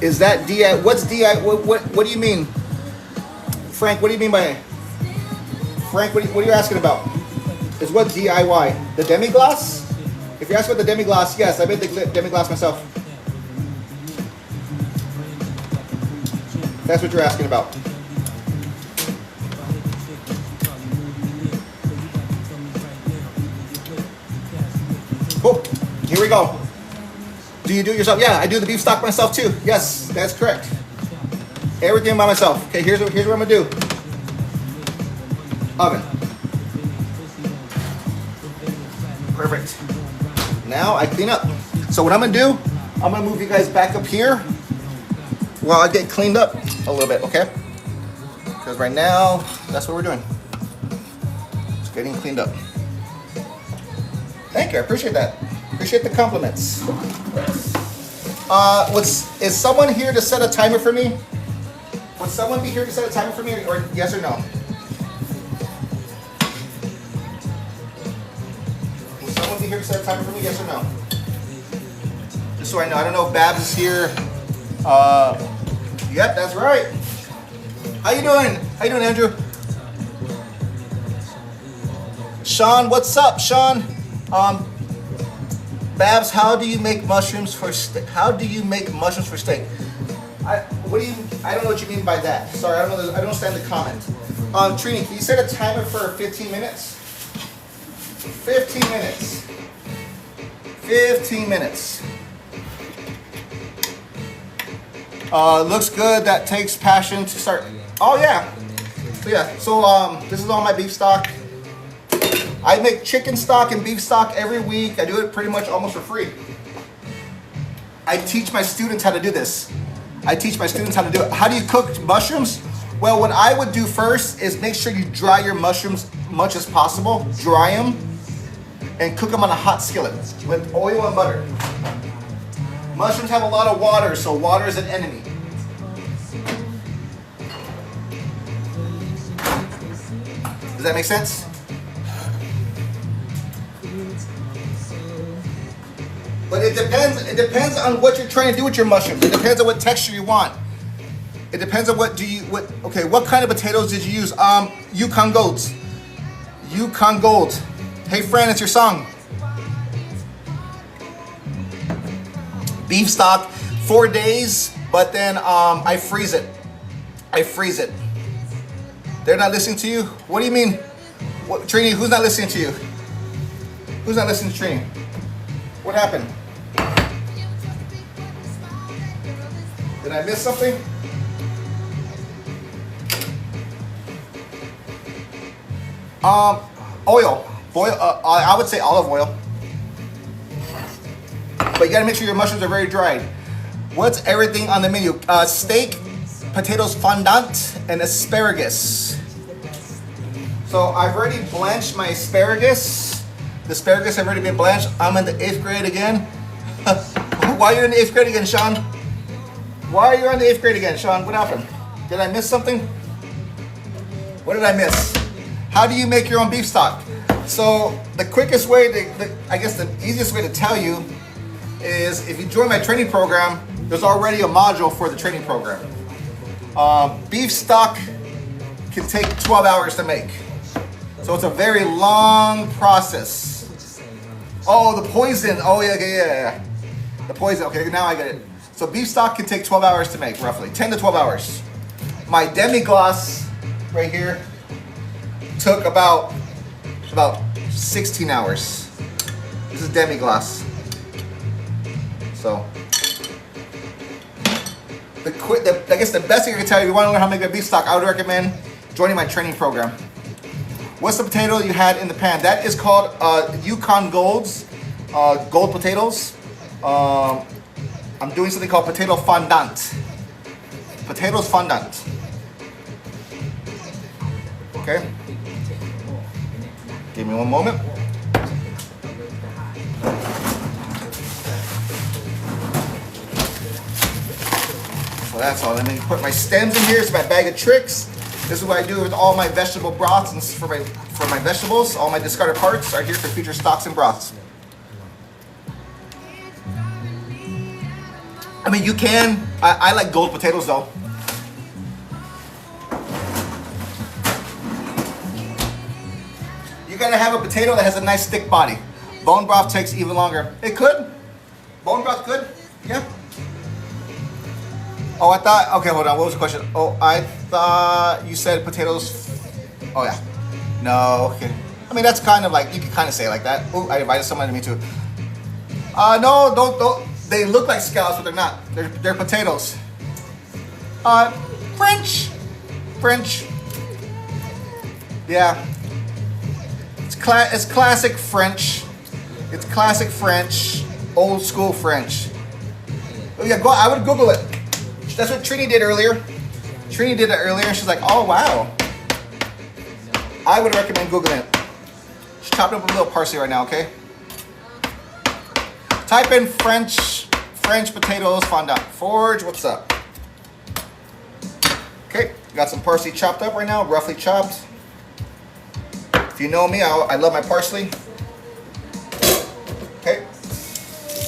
Is that DIY? What's DIY? What do you mean? Frank, what do you mean by Frank, what are you asking about? Is what DIY? The demi-glace? If you're asking about the demi-glace, yes, I made the demi-glace myself. That's what you're asking about. Cool. Here we go. Do you do it yourself? Yeah, I do the beef stock myself too. Yes, that's correct. Everything by myself. Okay, here's what I'm gonna do. Oven. Perfect. Now I clean up. So what I'm gonna do I'm gonna move you guys back up here while I get cleaned up a little bit, okay? Because right now, that's what we're doing. Just getting cleaned up. Thank you, I appreciate that. Appreciate the compliments. Is someone here to set a timer for me? Would someone be here to set a timer for me, or yes or no? Would someone be here to set a timer for me, yes or no? Just so I know. I don't know if Babs is here. Yep, that's right. How you doing? How you doing, Andrew? Sean, what's up, Sean? Babs, how do you make mushrooms for steak? How do you make mushrooms for steak? I don't know what you mean by that. Sorry, I don't understand the comment. Trini, can you set a timer for 15 minutes? 15 minutes. 15 minutes. Looks good. That takes passion to start. Oh yeah. So this is all my beef stock. I make chicken stock and beef stock every week. I do it pretty much almost for free. I teach my students how to do this. How do you cook mushrooms? Well, what I would do first is make sure you dry your mushrooms much as possible. Dry them and cook them on a hot skillet with oil and butter. Mushrooms have a lot of water, so water is an enemy. Does that make sense? But it depends on what you're trying to do with your mushrooms. It depends on what texture you want. It depends on what kind of potatoes did you use? Yukon Golds. Yukon Gold. Hey Fran, it's your song. Beef stock, 4 days, but then I freeze it. They're not listening to you? What do you mean? What, Trini, who's not listening to you? Who's not listening to Trini? What happened? Did I miss something? Oil. I would say olive oil. But you gotta make sure your mushrooms are very dried. What's everything on the menu? Steak, potatoes fondant, and asparagus. So I've already blanched my asparagus. The asparagus have already been blanched. I'm in the 8th grade again. Why are you in the 8th grade again, Sean? Why are you in the 8th grade again, Sean? What happened? Did I miss something? What did I miss? How do you make your own beef stock? So the quickest way, I guess the easiest way to tell you is if you join my training program, there's already a module for the training program. Beef stock can take 12 hours to make. So it's a very long process. Oh, the poison. Oh, yeah. The poison. Okay, now I get it. So beef stock can take 12 hours to make, roughly. 10 to 12 hours. My demi-glace right here took about 16 hours. This is demi-glace. So, I guess the best thing I can tell you, if you want to learn how to make a beef stock, I would recommend joining my training program. What's the potato you had in the pan? That is called Yukon Golds, gold potatoes. I'm doing something called potato fondant. Potatoes fondant. Okay. Give me one moment. So that's all. Let me put my stems in here. It's my bag of tricks. This is what I do with all my vegetable broths, and this is for my vegetables. All my discarded parts are here for future stocks and broths. I mean, you can. I like gold potatoes though. You gotta have a potato that has a nice thick body. Bone broth takes even longer. It could. Bone broth could. Yeah. Oh, I thought. Okay, hold on. What was the question? Oh, I thought you said potatoes. Oh yeah. No. Okay. I mean, that's kind of like, you can kind of say it like that. Oh, I invited someone to me too. No, don't. They look like scallops, but they're not. They're potatoes. French. Yeah. It's classic French. It's classic French. Old school French. Oh yeah, I would Google it. That's what Trini did earlier. Trini did it earlier, and she's like, oh wow. I would recommend Googling it. Just chop up a little parsley right now, okay? Type in French potatoes fondant. Forge, what's up? Okay, got some parsley chopped up right now, roughly chopped. If you know me, I love my parsley. Okay,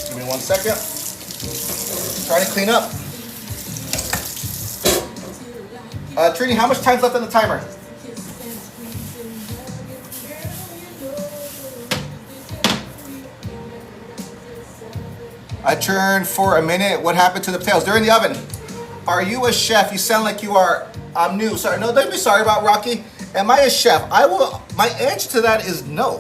give me 1 second. Trying to clean up. Trini, how much time's left on the timer? I turned for a minute. What happened to the potatoes? They're in the oven. Are you a chef? You sound like you are. I'm new. Sorry. No, don't be sorry about Rocky. Am I a chef? My answer to that is no.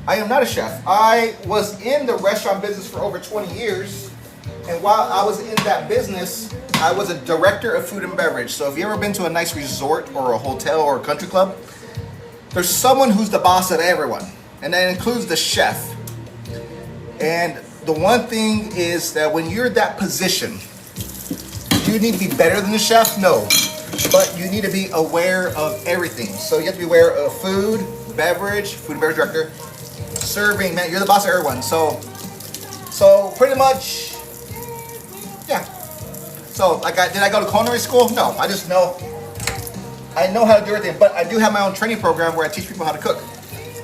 I am not a chef. I was in the restaurant business for over 20 years. And while I was in that business, I was a director of food and beverage. So if you've ever been to a nice resort or a hotel or a country club, there's someone who's the boss of everyone. And that includes the chef. And the one thing is that when you're in that position, do you need to be better than the chef? No. But you need to be aware of everything. So you have to be aware of food and beverage director, serving, man, you're the boss of everyone. So pretty much, yeah. So did I go to culinary school? No, I just know, I know how to do everything. But I do have my own training program where I teach people how to cook.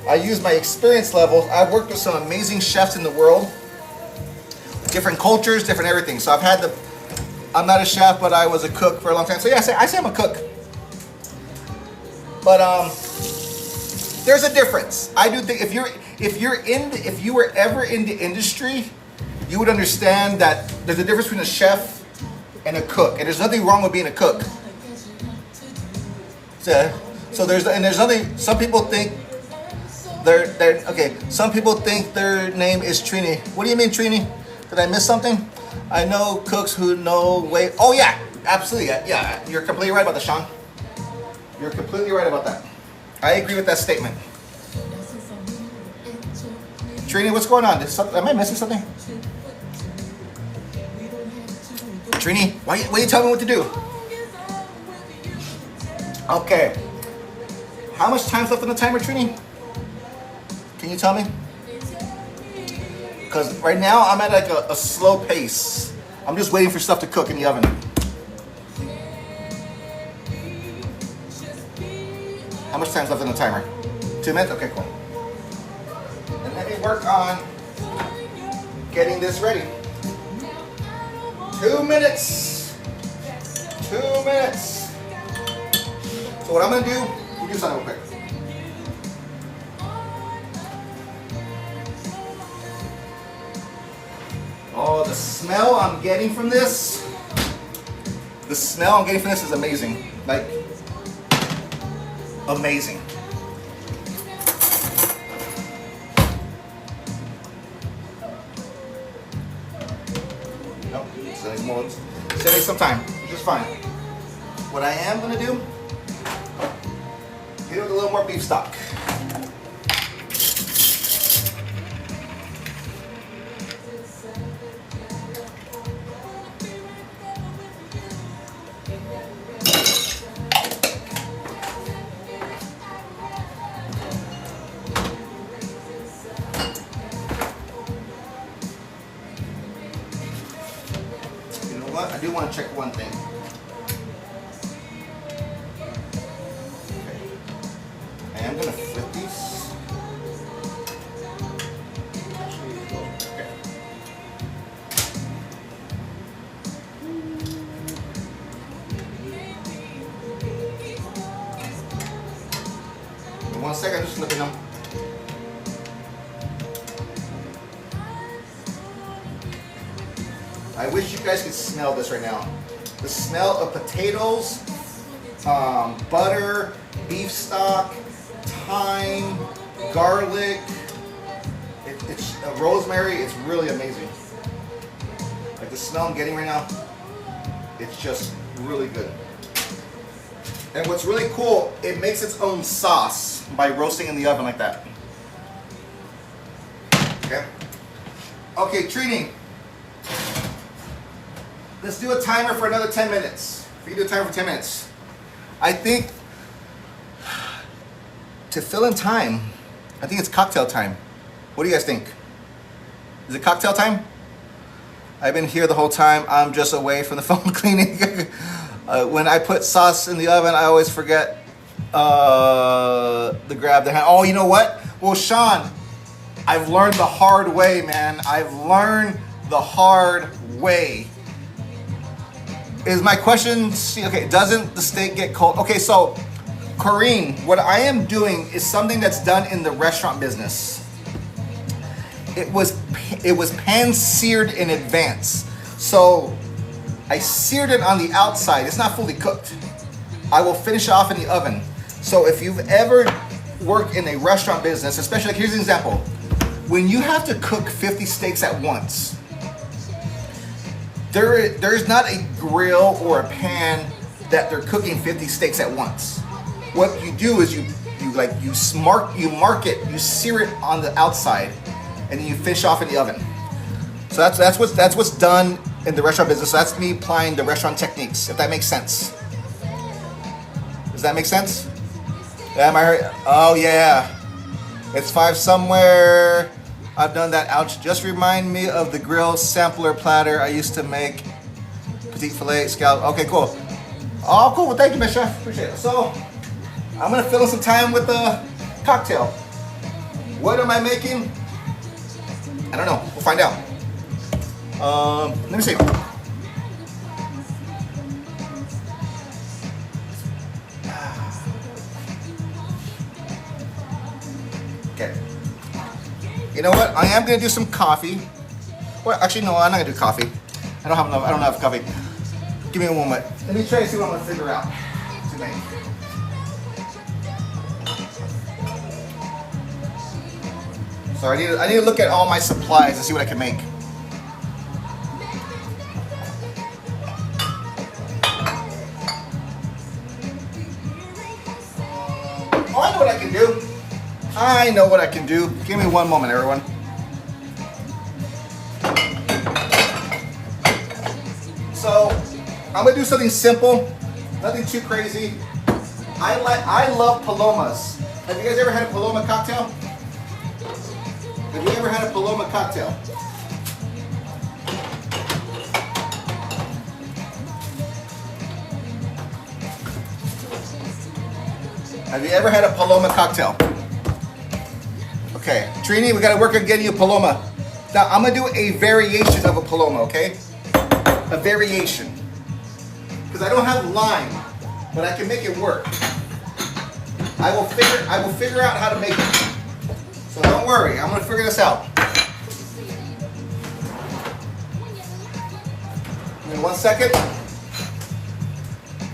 I use my experience levels. I've worked with some amazing chefs in the world. Different cultures, different everything. So I'm not a chef, but I was a cook for a long time. So yeah, I say I'm a cook. But there's a difference. I do think if you were ever in the industry, you would understand that there's a difference between a chef and a cook. And there's nothing wrong with being a cook. So there's nothing. Some people think some people think their name is Trini. What do you mean, Trini? Did I miss something? I know cooks who know way. Oh yeah, absolutely. Yeah, you're completely right about that, Sean. You're completely right about that. I agree with that statement. Trini, what's going on? Am I missing something? Trini, why you tell me what to do? Okay. How much time's left on the timer, Trini? Can you tell me? Because right now I'm at like a slow pace. I'm just waiting for stuff to cook in the oven. How much time's left on the timer? 2 minutes? Okay, cool. And let me work on getting this ready. 2 minutes. 2 minutes. So what I'm gonna do, we'll do something real quick. Oh, the smell I'm getting from this. The smell I'm getting from this is amazing. Like, amazing. Nope, setting some time, which is fine. What I am gonna do, hit it with a little more beef stock. I do want to check one thing. Okay. I am going to flip these. Okay. In 1 second, I'm just flipping them. I wish you guys could smell this right now. The smell of potatoes, butter, beef stock, thyme, garlic, it's rosemary. It's really amazing. Like the smell I'm getting right now, it's just really good. And what's really cool, it makes its own sauce by roasting in the oven like that. Okay. Okay, Trini. let's do a timer for another 10 minutes. We can do a timer for 10 minutes. I think to fill in time, I think it's cocktail time. What do you guys think? Is it cocktail time? I've been here the whole time. I'm just away from the phone cleaning. When I put sauce in the oven, I always forget to grab the hand. Oh, you know what? Well, Sean, I've learned the hard way, man. I've learned the hard way. Is my question, okay, doesn't the steak get cold? Okay, so, Corinne, what I am doing is something that's done in the restaurant business. It was pan seared in advance. So, I seared it on the outside. It's not fully cooked. I will finish it off in the oven. So if you've ever worked in a restaurant business, especially, like, here's an example. When you have to cook 50 steaks at once, there's not a grill or a pan that they're cooking 50 steaks at once. What you do is you mark it, you sear it on the outside, and then you finish off in the oven. So that's what's done in the restaurant business. So that's me applying the restaurant techniques, if that makes sense. Does that make sense? Am I right? Oh yeah. It's 5 somewhere. I've done that. Ouch. Just remind me of the grill sampler platter I used to make. Petite filet, scallop. Okay, cool. Oh, cool. Well, thank you, Miss Chef. Appreciate it. So, I'm going to fill in some time with the cocktail. What am I making? I don't know. We'll find out. Let me see. Okay. You know what? I am gonna do some coffee. Well, actually, no, I'm not gonna do coffee. I don't have enough coffee. Give me a moment. Let me try to see what I'm gonna figure out to make. So I need to look at all my supplies and see what I can make. Oh, I know what I can do. I know what I can do. Give me one moment, everyone. So, I'm gonna do something simple, nothing too crazy. I love palomas. Have you guys ever had a paloma cocktail? Have you ever had a paloma cocktail? Have you ever had a paloma cocktail? Okay, Trini, we gotta work on getting you a paloma. Now, I'm gonna do a variation of a paloma, okay? A variation. Because I don't have lime, but I can make it work. I will figure out how to make it. So don't worry, I'm gonna figure this out. Give me 1 second.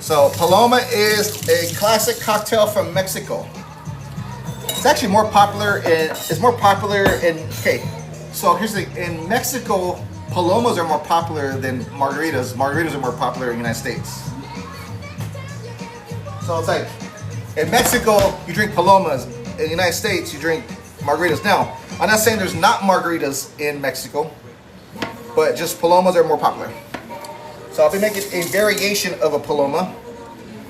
So paloma is a classic cocktail from Mexico. It's actually more popular in, okay, so here's the thing. In Mexico, palomas are more popular than margaritas. Margaritas are more popular in the United States. So it's like, in Mexico, you drink palomas. In the United States, you drink margaritas. Now, I'm not saying there's not margaritas in Mexico, but just palomas are more popular. So I'll be making a variation of a paloma.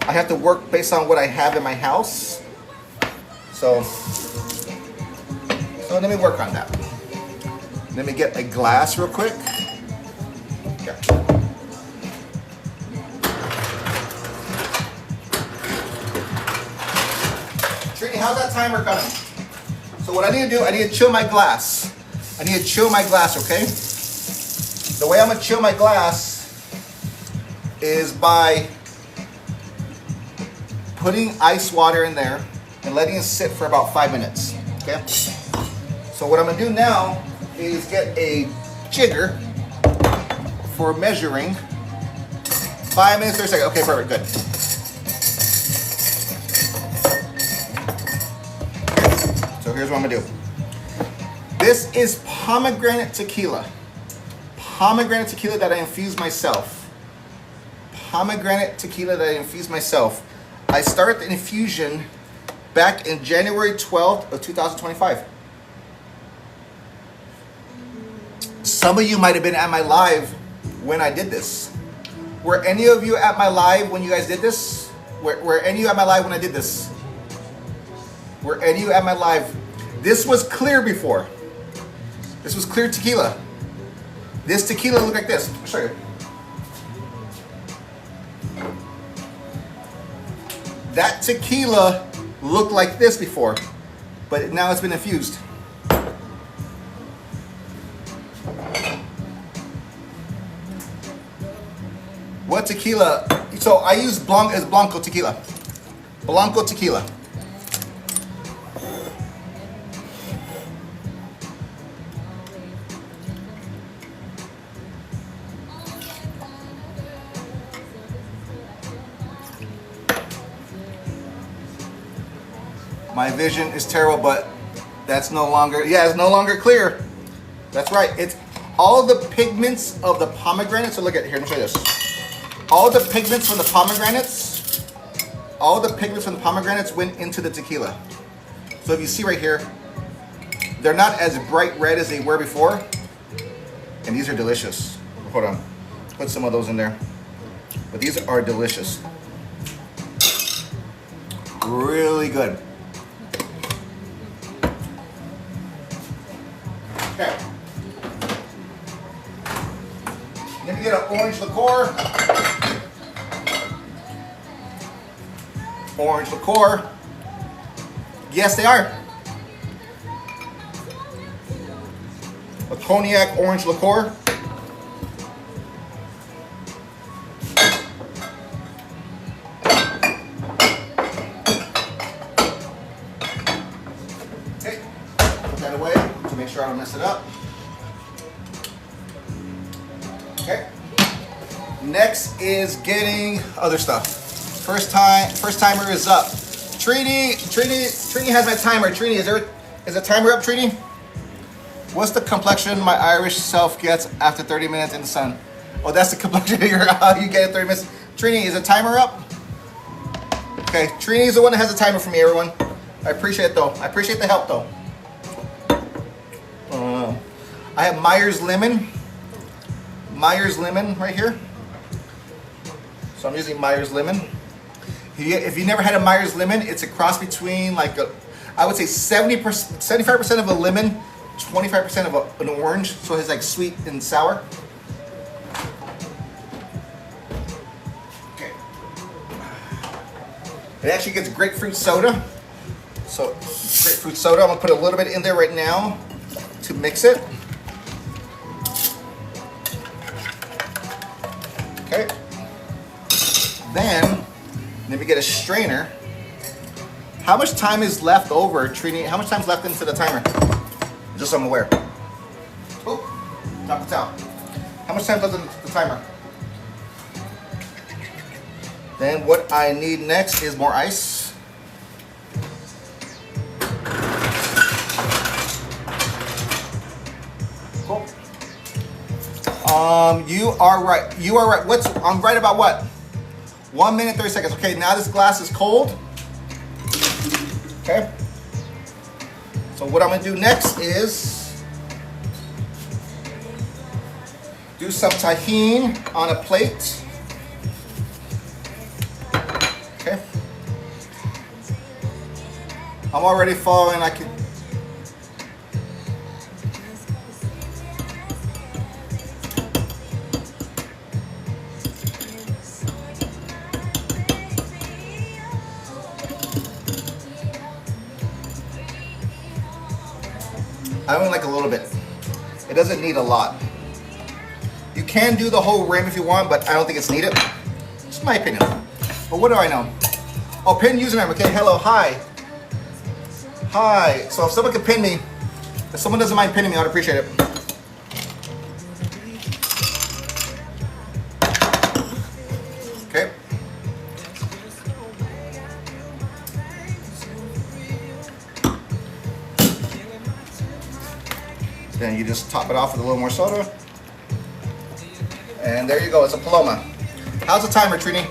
I have to work based on what I have in my house. So let me work on that. Let me get a glass real quick. Okay. Trini, how's that timer coming? So what I need to do, I need to chill my glass. I need to chill my glass, okay? The way I'm gonna chill my glass is by putting ice water in there and letting it sit for about 5 minutes, okay? So what I'm gonna do now is get a jigger for measuring 5 minutes, 30 seconds. Okay, perfect, good. So here's what I'm gonna do. This is pomegranate tequila. Pomegranate tequila that I infused myself. Pomegranate tequila that I infused myself. I started the infusion back in January 12th of 2025. Some of you might have been at my live when I did this. Were any of you at my live when you guys did this? Were any of you at my live when I did this? Were any of you at my live? This was clear before. This was clear tequila. This tequila looked like this. I'll show you. That tequila looked like this before, but now it's been infused. What tequila? So I use Blanco tequila. Blanco tequila. My vision is terrible, but that's no longer, yeah, it's no longer clear. That's right. It's all the pigments of the pomegranate. So look at here, let me show you this. All the pigments from the pomegranates went into the tequila. So if you see right here, they're not as bright red as they were before. And these are delicious. Hold on, put some of those in there. But these are delicious. Really good. Okay. Let me get an orange liqueur. Orange liqueur. Yes, they are. A cognac orange liqueur. Okay, put that away to make sure I don't mess it up. Okay. Next is getting other stuff. First timer is up. Trini has my timer. Trini, is the timer up, Trini? What's the complexion my Irish self gets after 30 minutes in the sun? Oh, that's the complexion you get at 30 minutes. Trini, is the timer up? Okay, Trini is the one that has the timer for me, everyone. I appreciate it though. I appreciate the help though. I have Myers lemon right here. So I'm using Myers lemon. If you never had a Myers lemon, it's a cross between like I would say 75% of a lemon, 25% of an orange. So it's like sweet and sour. Okay. It actually gets grapefruit soda. So grapefruit soda, I'm gonna put a little bit in there right now to mix it. Okay. Then, let me get a strainer. How much time is left over, Trini? How much time's left into the timer? Just so I'm aware. Oh, drop the towel. How much time left in the timer? Then what I need next is more ice. Cool. You are right. You are right. I'm right about what? 1 minute, 30 seconds. Okay, now this glass is cold. Okay. So what I'm gonna do next is do some tahini on a plate. Okay. I'm already following. I only like a little bit. It doesn't need a lot. You can do the whole rim if you want, but I don't think it's needed. It's my opinion. But what do I know? Oh, pin username. Okay, hello, hi. Hi. So if someone can pin me, if someone doesn't mind pinning me, I'd appreciate it. Okay. Then you just top it off with a little more soda. And there you go, it's a Paloma. How's the timer, Trini?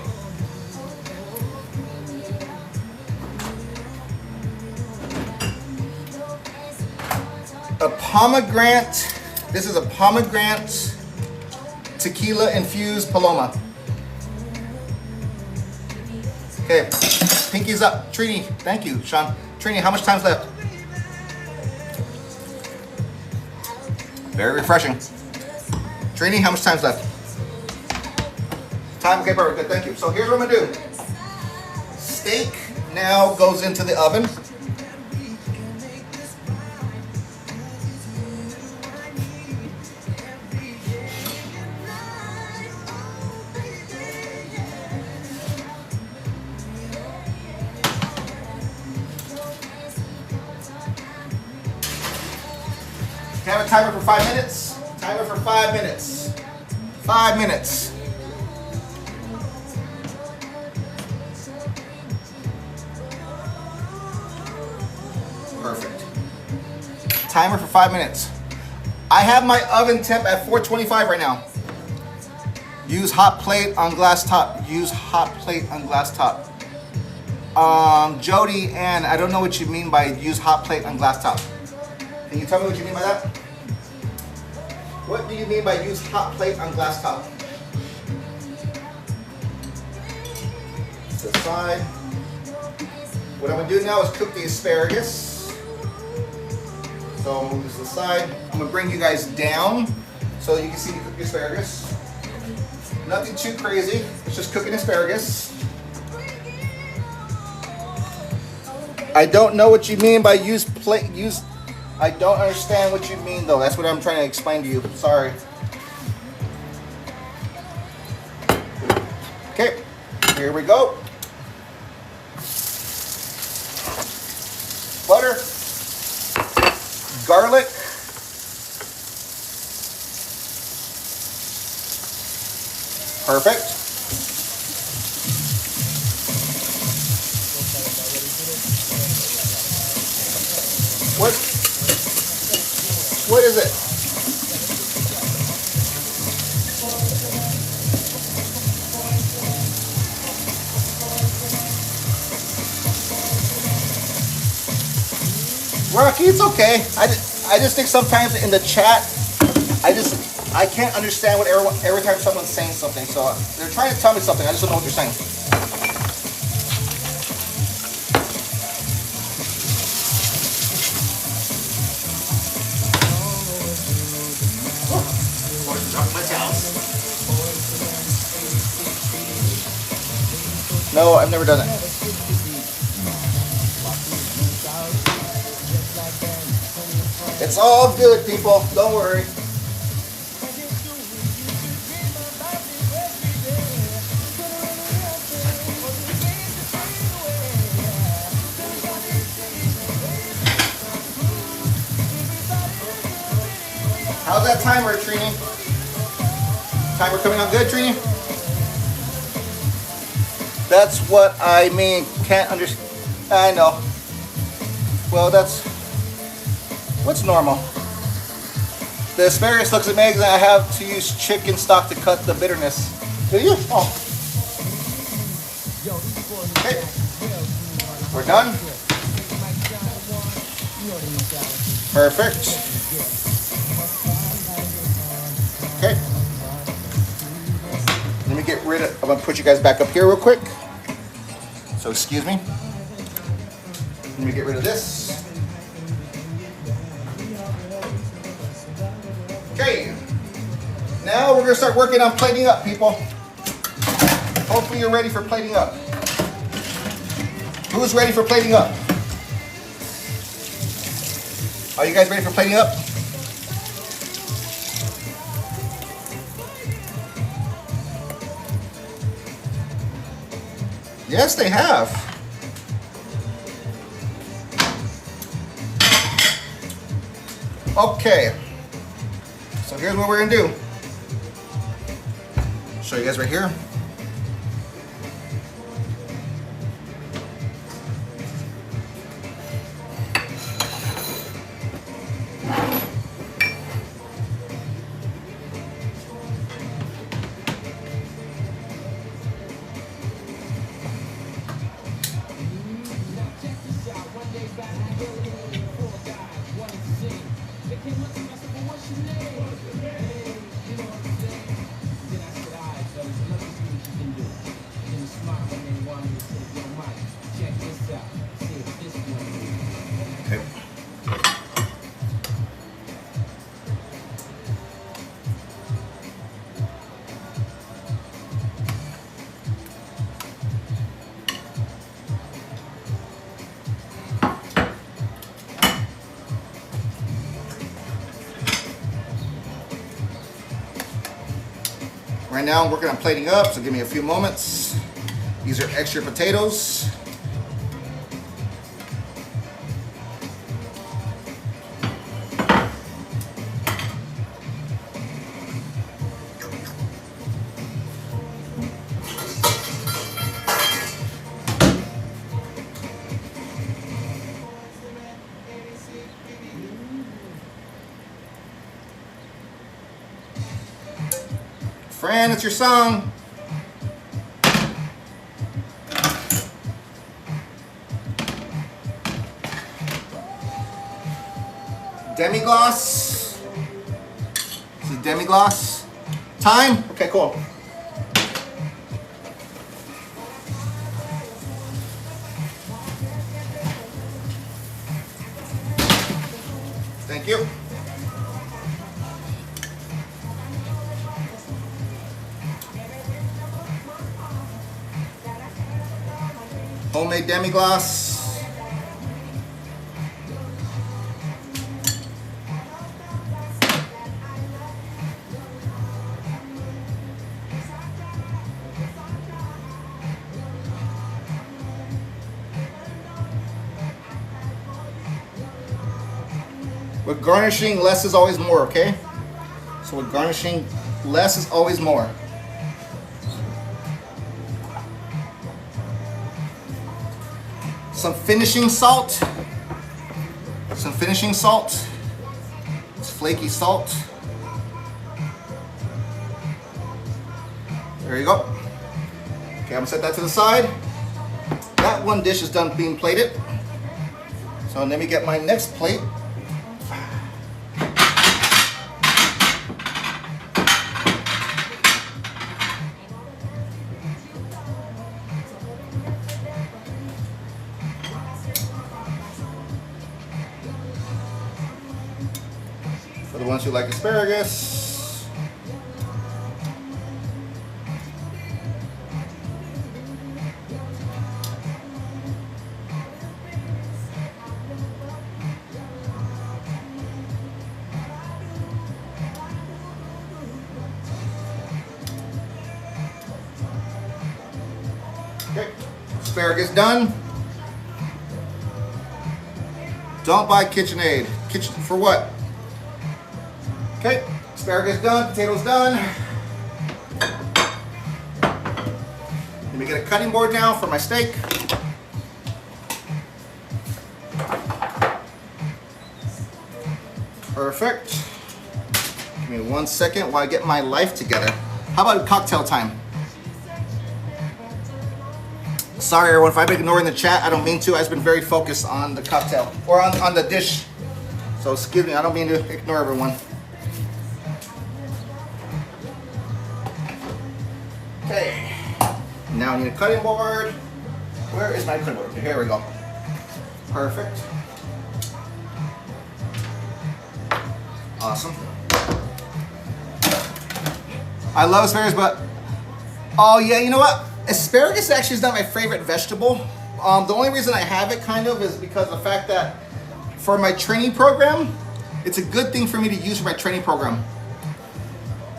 A pomegranate, this is a pomegranate tequila infused Paloma. Okay, pinkies up. Trini, thank you, Sean. Trini, how much time's left? Very refreshing. Trini, how much time's left? Time, okay, perfect, good, thank you. So here's what I'm gonna do. Steak now goes into the oven. Have a timer for 5 minutes. Timer for 5 minutes. 5 minutes. Perfect. Timer for 5 minutes. I have my oven temp at 425 right now. Use hot plate on glass top. Use hot plate on glass top. Jody Ann, I don't know what you mean by use hot plate on glass top. Can you tell me what you mean by that? What do you mean by use hot plate on glass top? To the side. What I'm gonna do now is cook the asparagus. So I'll move this to the side. I'm gonna bring you guys down so you can see me cook the asparagus. Nothing too crazy, it's just cooking asparagus. I don't know what you mean by use plate, I don't understand what you mean though. That's what I'm trying to explain to you. Sorry. Okay, here we go. Butter, garlic, perfect. What is it? Rocky, it's okay. I just think sometimes in the chat, I can't understand what every time someone's saying something. So they're trying to tell me something. I just don't know what they're saying. No, I've never done it. It's all good, people. Don't worry. How's that timer, Trini? Timer coming on good, Trini? That's what I mean. Can't understand. I know. Well, that's what's normal. The asparagus looks amazing. I have to use chicken stock to cut the bitterness. Do you? Oh. Okay. We're done. Perfect. Okay. Let me get rid of, I'm gonna put you guys back up here real quick. So excuse me. Let me get rid of this. Okay. Now we're gonna start working on plating up, people. Hopefully you're ready for plating up. Who's ready for plating up? Are you guys ready for plating up? Yes, they have. Okay. So here's what we're gonna do. Show you guys right here. Right now I'm working on plating up, so give me a few moments. These are extra potatoes. Fran, it's your song. Demi-glace. This is demi-glace. Thyme? Okay, cool. Thank you. Homemade demi-glace. With garnishing, less is always more, okay? So with garnishing, less is always more. Some finishing salt. Some finishing salt. It's flaky salt. There you go. Okay, I'm gonna set that to the side. That one dish is done being plated. So let me get my next plate. For the ones who like asparagus. Okay, asparagus done. Don't buy KitchenAid. Kitchen for what? Okay, asparagus done, potatoes done. Let me get a cutting board now for my steak. Perfect. Give me 1 second while I get my life together. How about cocktail time? Sorry everyone, if I've been ignoring the chat, I don't mean to. I've been very focused on the cocktail, or on the dish. So excuse me, I don't mean to ignore everyone. Okay, now I need a cutting board. Where is my cutting board? Here we go. Perfect. Awesome. I love asparagus, but oh yeah, you know what? Asparagus actually is not my favorite vegetable. The only reason I have it kind of is because of the fact that for my training program, it's a good thing for me to use for my training program.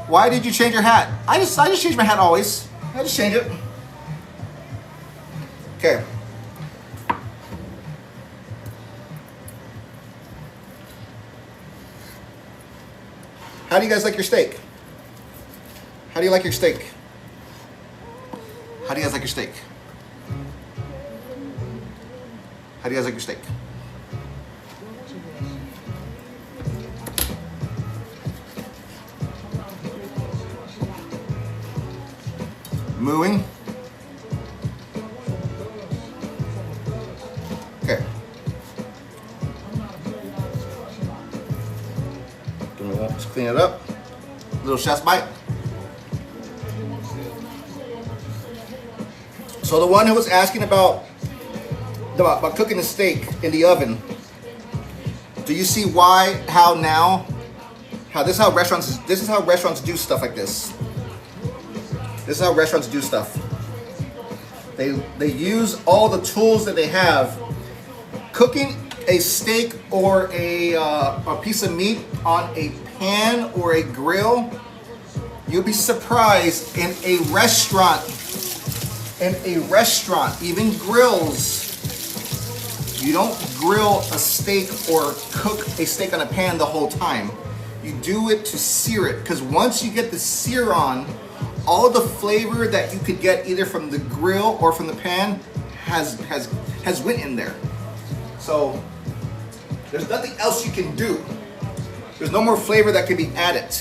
Why did you change your hat? I just change my hat always. I just change it. Okay. How do you guys like your steak? How do you like your steak? How do you guys like your steak? How do you guys like your steak? Mooing. Okay. Let's clean it up. Little chef's bite. So the one who was asking about cooking the steak in the oven, do you see how this is how restaurants do stuff like this. This is how restaurants do stuff. They use all the tools that they have. Cooking a steak or a piece of meat on a pan or a grill, You'll be surprised in a restaurant, even grills, you don't grill a steak or cook a steak on a pan the whole time. You do it to sear it, because once you get the sear on, all the flavor that you could get either from the grill or from the pan has went in there. So there's nothing else you can do. There's no more flavor that can be added.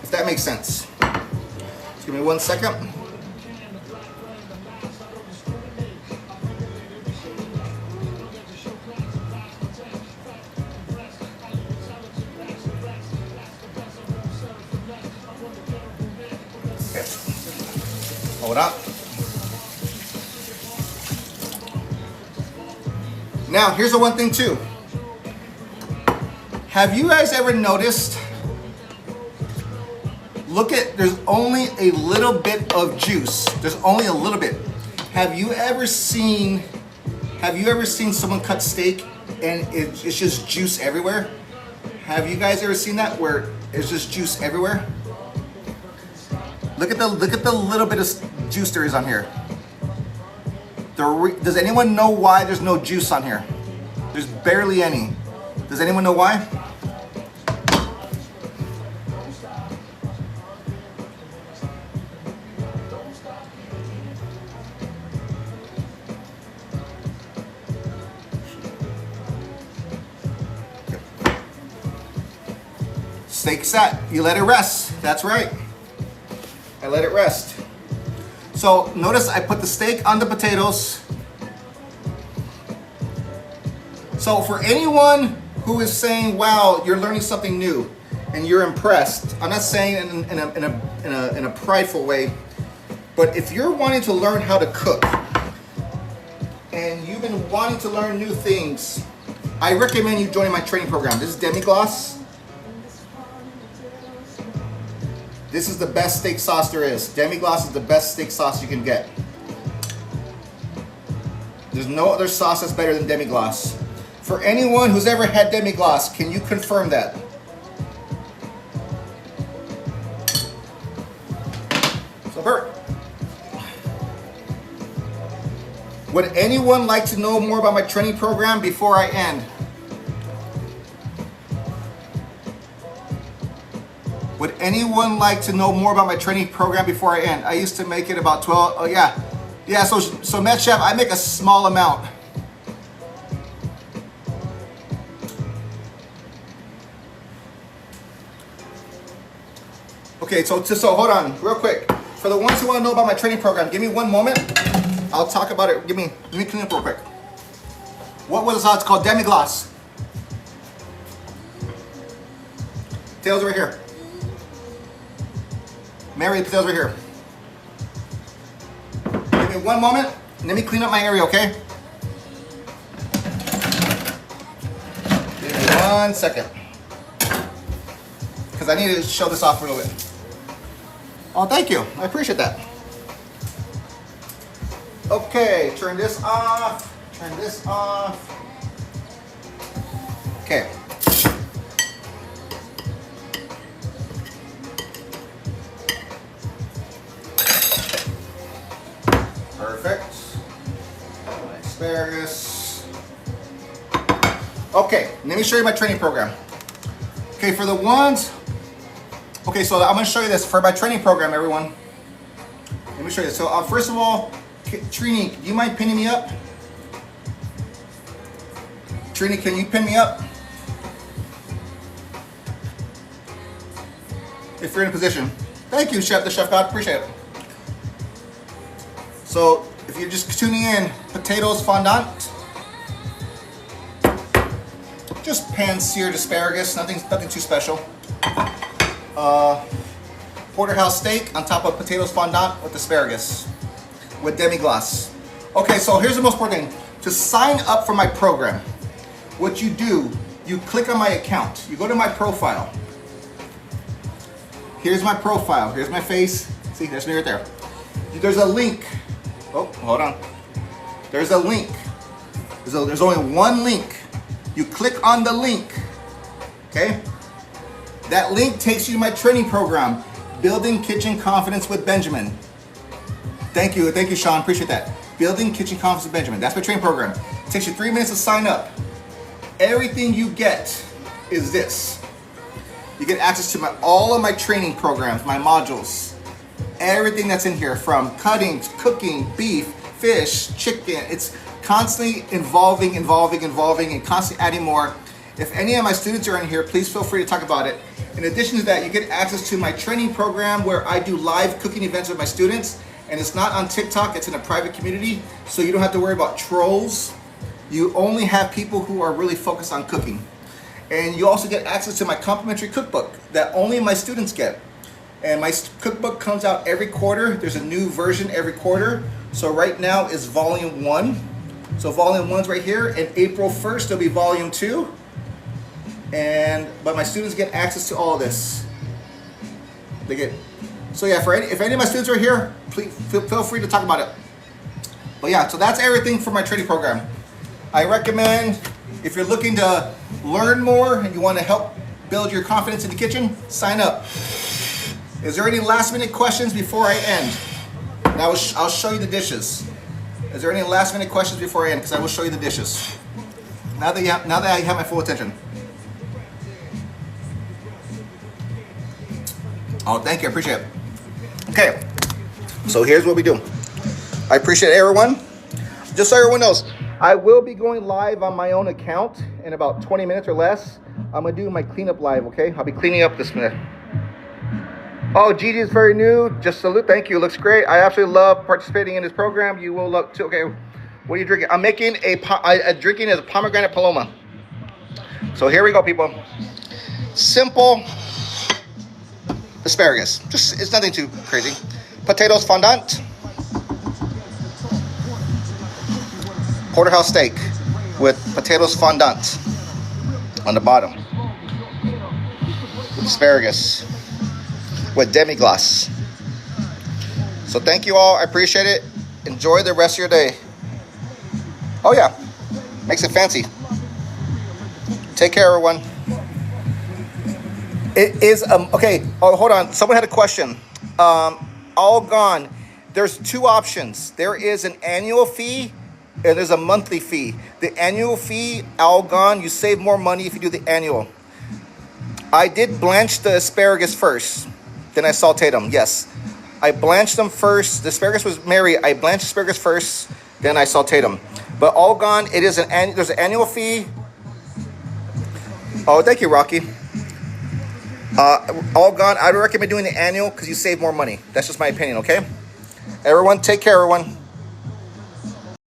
If that makes sense. Just give me 1 second. Okay. Hold up. Now, here's the one thing too. Have you guys ever noticed, there's only a little bit of juice. There's only a little bit. Have you ever seen someone cut steak and it's just juice everywhere? Have you guys ever seen that where it's just juice everywhere? Look at the little bit of juice there is on here. Does anyone know why there's no juice on here? There's barely any. Does anyone know why? Steak set, you let it rest. That's right. I let it rest. So notice I put the steak on the potatoes. So for anyone who is saying, wow, you're learning something new and you're impressed, I'm not saying in a prideful way, but if you're wanting to learn how to cook and you've been wanting to learn new things, I recommend you join my training program. This is demi-glace. This is the best steak sauce there is. Demi-glace is the best steak sauce you can get. There's no other sauce that's better than demi-glace. For anyone who's ever had demi-glace, can you confirm that? So Bert, would anyone like to know more about my training program before I end? Would anyone like to know more about my training program before I end? I used to make it about 12, oh yeah. Yeah, so Met Chef, I make a small amount. Okay, so hold on, real quick. For the ones who want to know about my training program, give me 1 moment. I'll talk about it. Let me clean up real quick. What was the sauce called? Demi-glace. Potatoes right here. Mary, the potatoes right here. Give me 1 moment. Let me clean up my area, okay? Give me 1 second. Because I need to show this off a little bit. Oh, thank you. I appreciate that. Okay, turn this off. Turn this off. Okay. Perfect. My asparagus. Okay, let me show you my training program. Okay, for the ones, okay, so I'm gonna show you this for my training program, everyone. Let me show you this. So first of all, Trini, do you mind pinning me up? Trini, can you pin me up? If you're in a position. Thank you, Chef, the Chef God, appreciate it. So if you're just tuning in, potatoes fondant. Just pan-seared asparagus, nothing too special. Porterhouse steak on top of potatoes fondant with asparagus, with demi-glace. Okay, so here's the most important thing. To sign up for my program, what you do, you click on my account. You go to my profile. Here's my profile. Here's my face. See, there's me right there. There's a link. Oh, hold on. There's a link. There's only one link. You click on the link, okay? That link takes you to my training program, Building Kitchen Confidence with Benjamin. Thank you, Sean, appreciate that. Building Kitchen Confidence with Benjamin, that's my training program. It takes you 3 minutes to sign up. Everything you get is this. You get access to all of my training programs, my modules. Everything that's in here, from cutting, to cooking, beef, fish, chicken. It's constantly evolving, and constantly adding more. If any of my students are in here, please feel free to talk about it. In addition to that, you get access to my training program where I do live cooking events with my students. And it's not on TikTok, it's in a private community. So you don't have to worry about trolls. You only have people who are really focused on cooking. And you also get access to my complimentary cookbook that only my students get. And my cookbook comes out every quarter. There's a new version every quarter. So right now is volume 1. So volume 1's right here. And April 1st, there'll be volume 2. But my students get access to all of this. So yeah, if any of my students are here, please feel free to talk about it. But yeah, so that's everything for my training program. I recommend, if you're looking to learn more and you want to help build your confidence in the kitchen, sign up. Is there any last minute questions before I end? And I'll show you the dishes. Is there any last minute questions before I end? Because I will show you the dishes. Now that I have my full attention. Oh, thank you, I appreciate it. Okay, so here's what we do. I appreciate everyone. Just so everyone knows, I will be going live on my own account in about 20 minutes or less. I'm gonna do my cleanup live, okay? I'll be cleaning up this minute. Oh, Gigi is very new. Just salute, thank you. Looks great. I absolutely love participating in this program. You will love too. Okay, what are you drinking? I'm making drinking a pomegranate paloma. So here we go, people. Simple asparagus. Just, it's nothing too crazy. Potatoes fondant. Porterhouse steak with potatoes fondant on the bottom. Asparagus with demi-glace. So thank you all. I appreciate it. Enjoy the rest of your day. Oh yeah, makes it fancy. Take care, everyone. It is okay. Oh, hold on. Someone had a question. All gone. There's two options. There is an annual fee and there's a monthly fee. The annual fee, all gone. You save more money if you do the annual. I did blanch the asparagus first. Then I sauteed them. Yes, I blanched them first. The asparagus was Mary. I blanched asparagus first. Then I sauteed them. But all gone. It is there's an annual fee. Oh, thank you, Rocky. All gone. I would recommend doing the annual because you save more money. That's just my opinion, okay? Everyone, take care, everyone.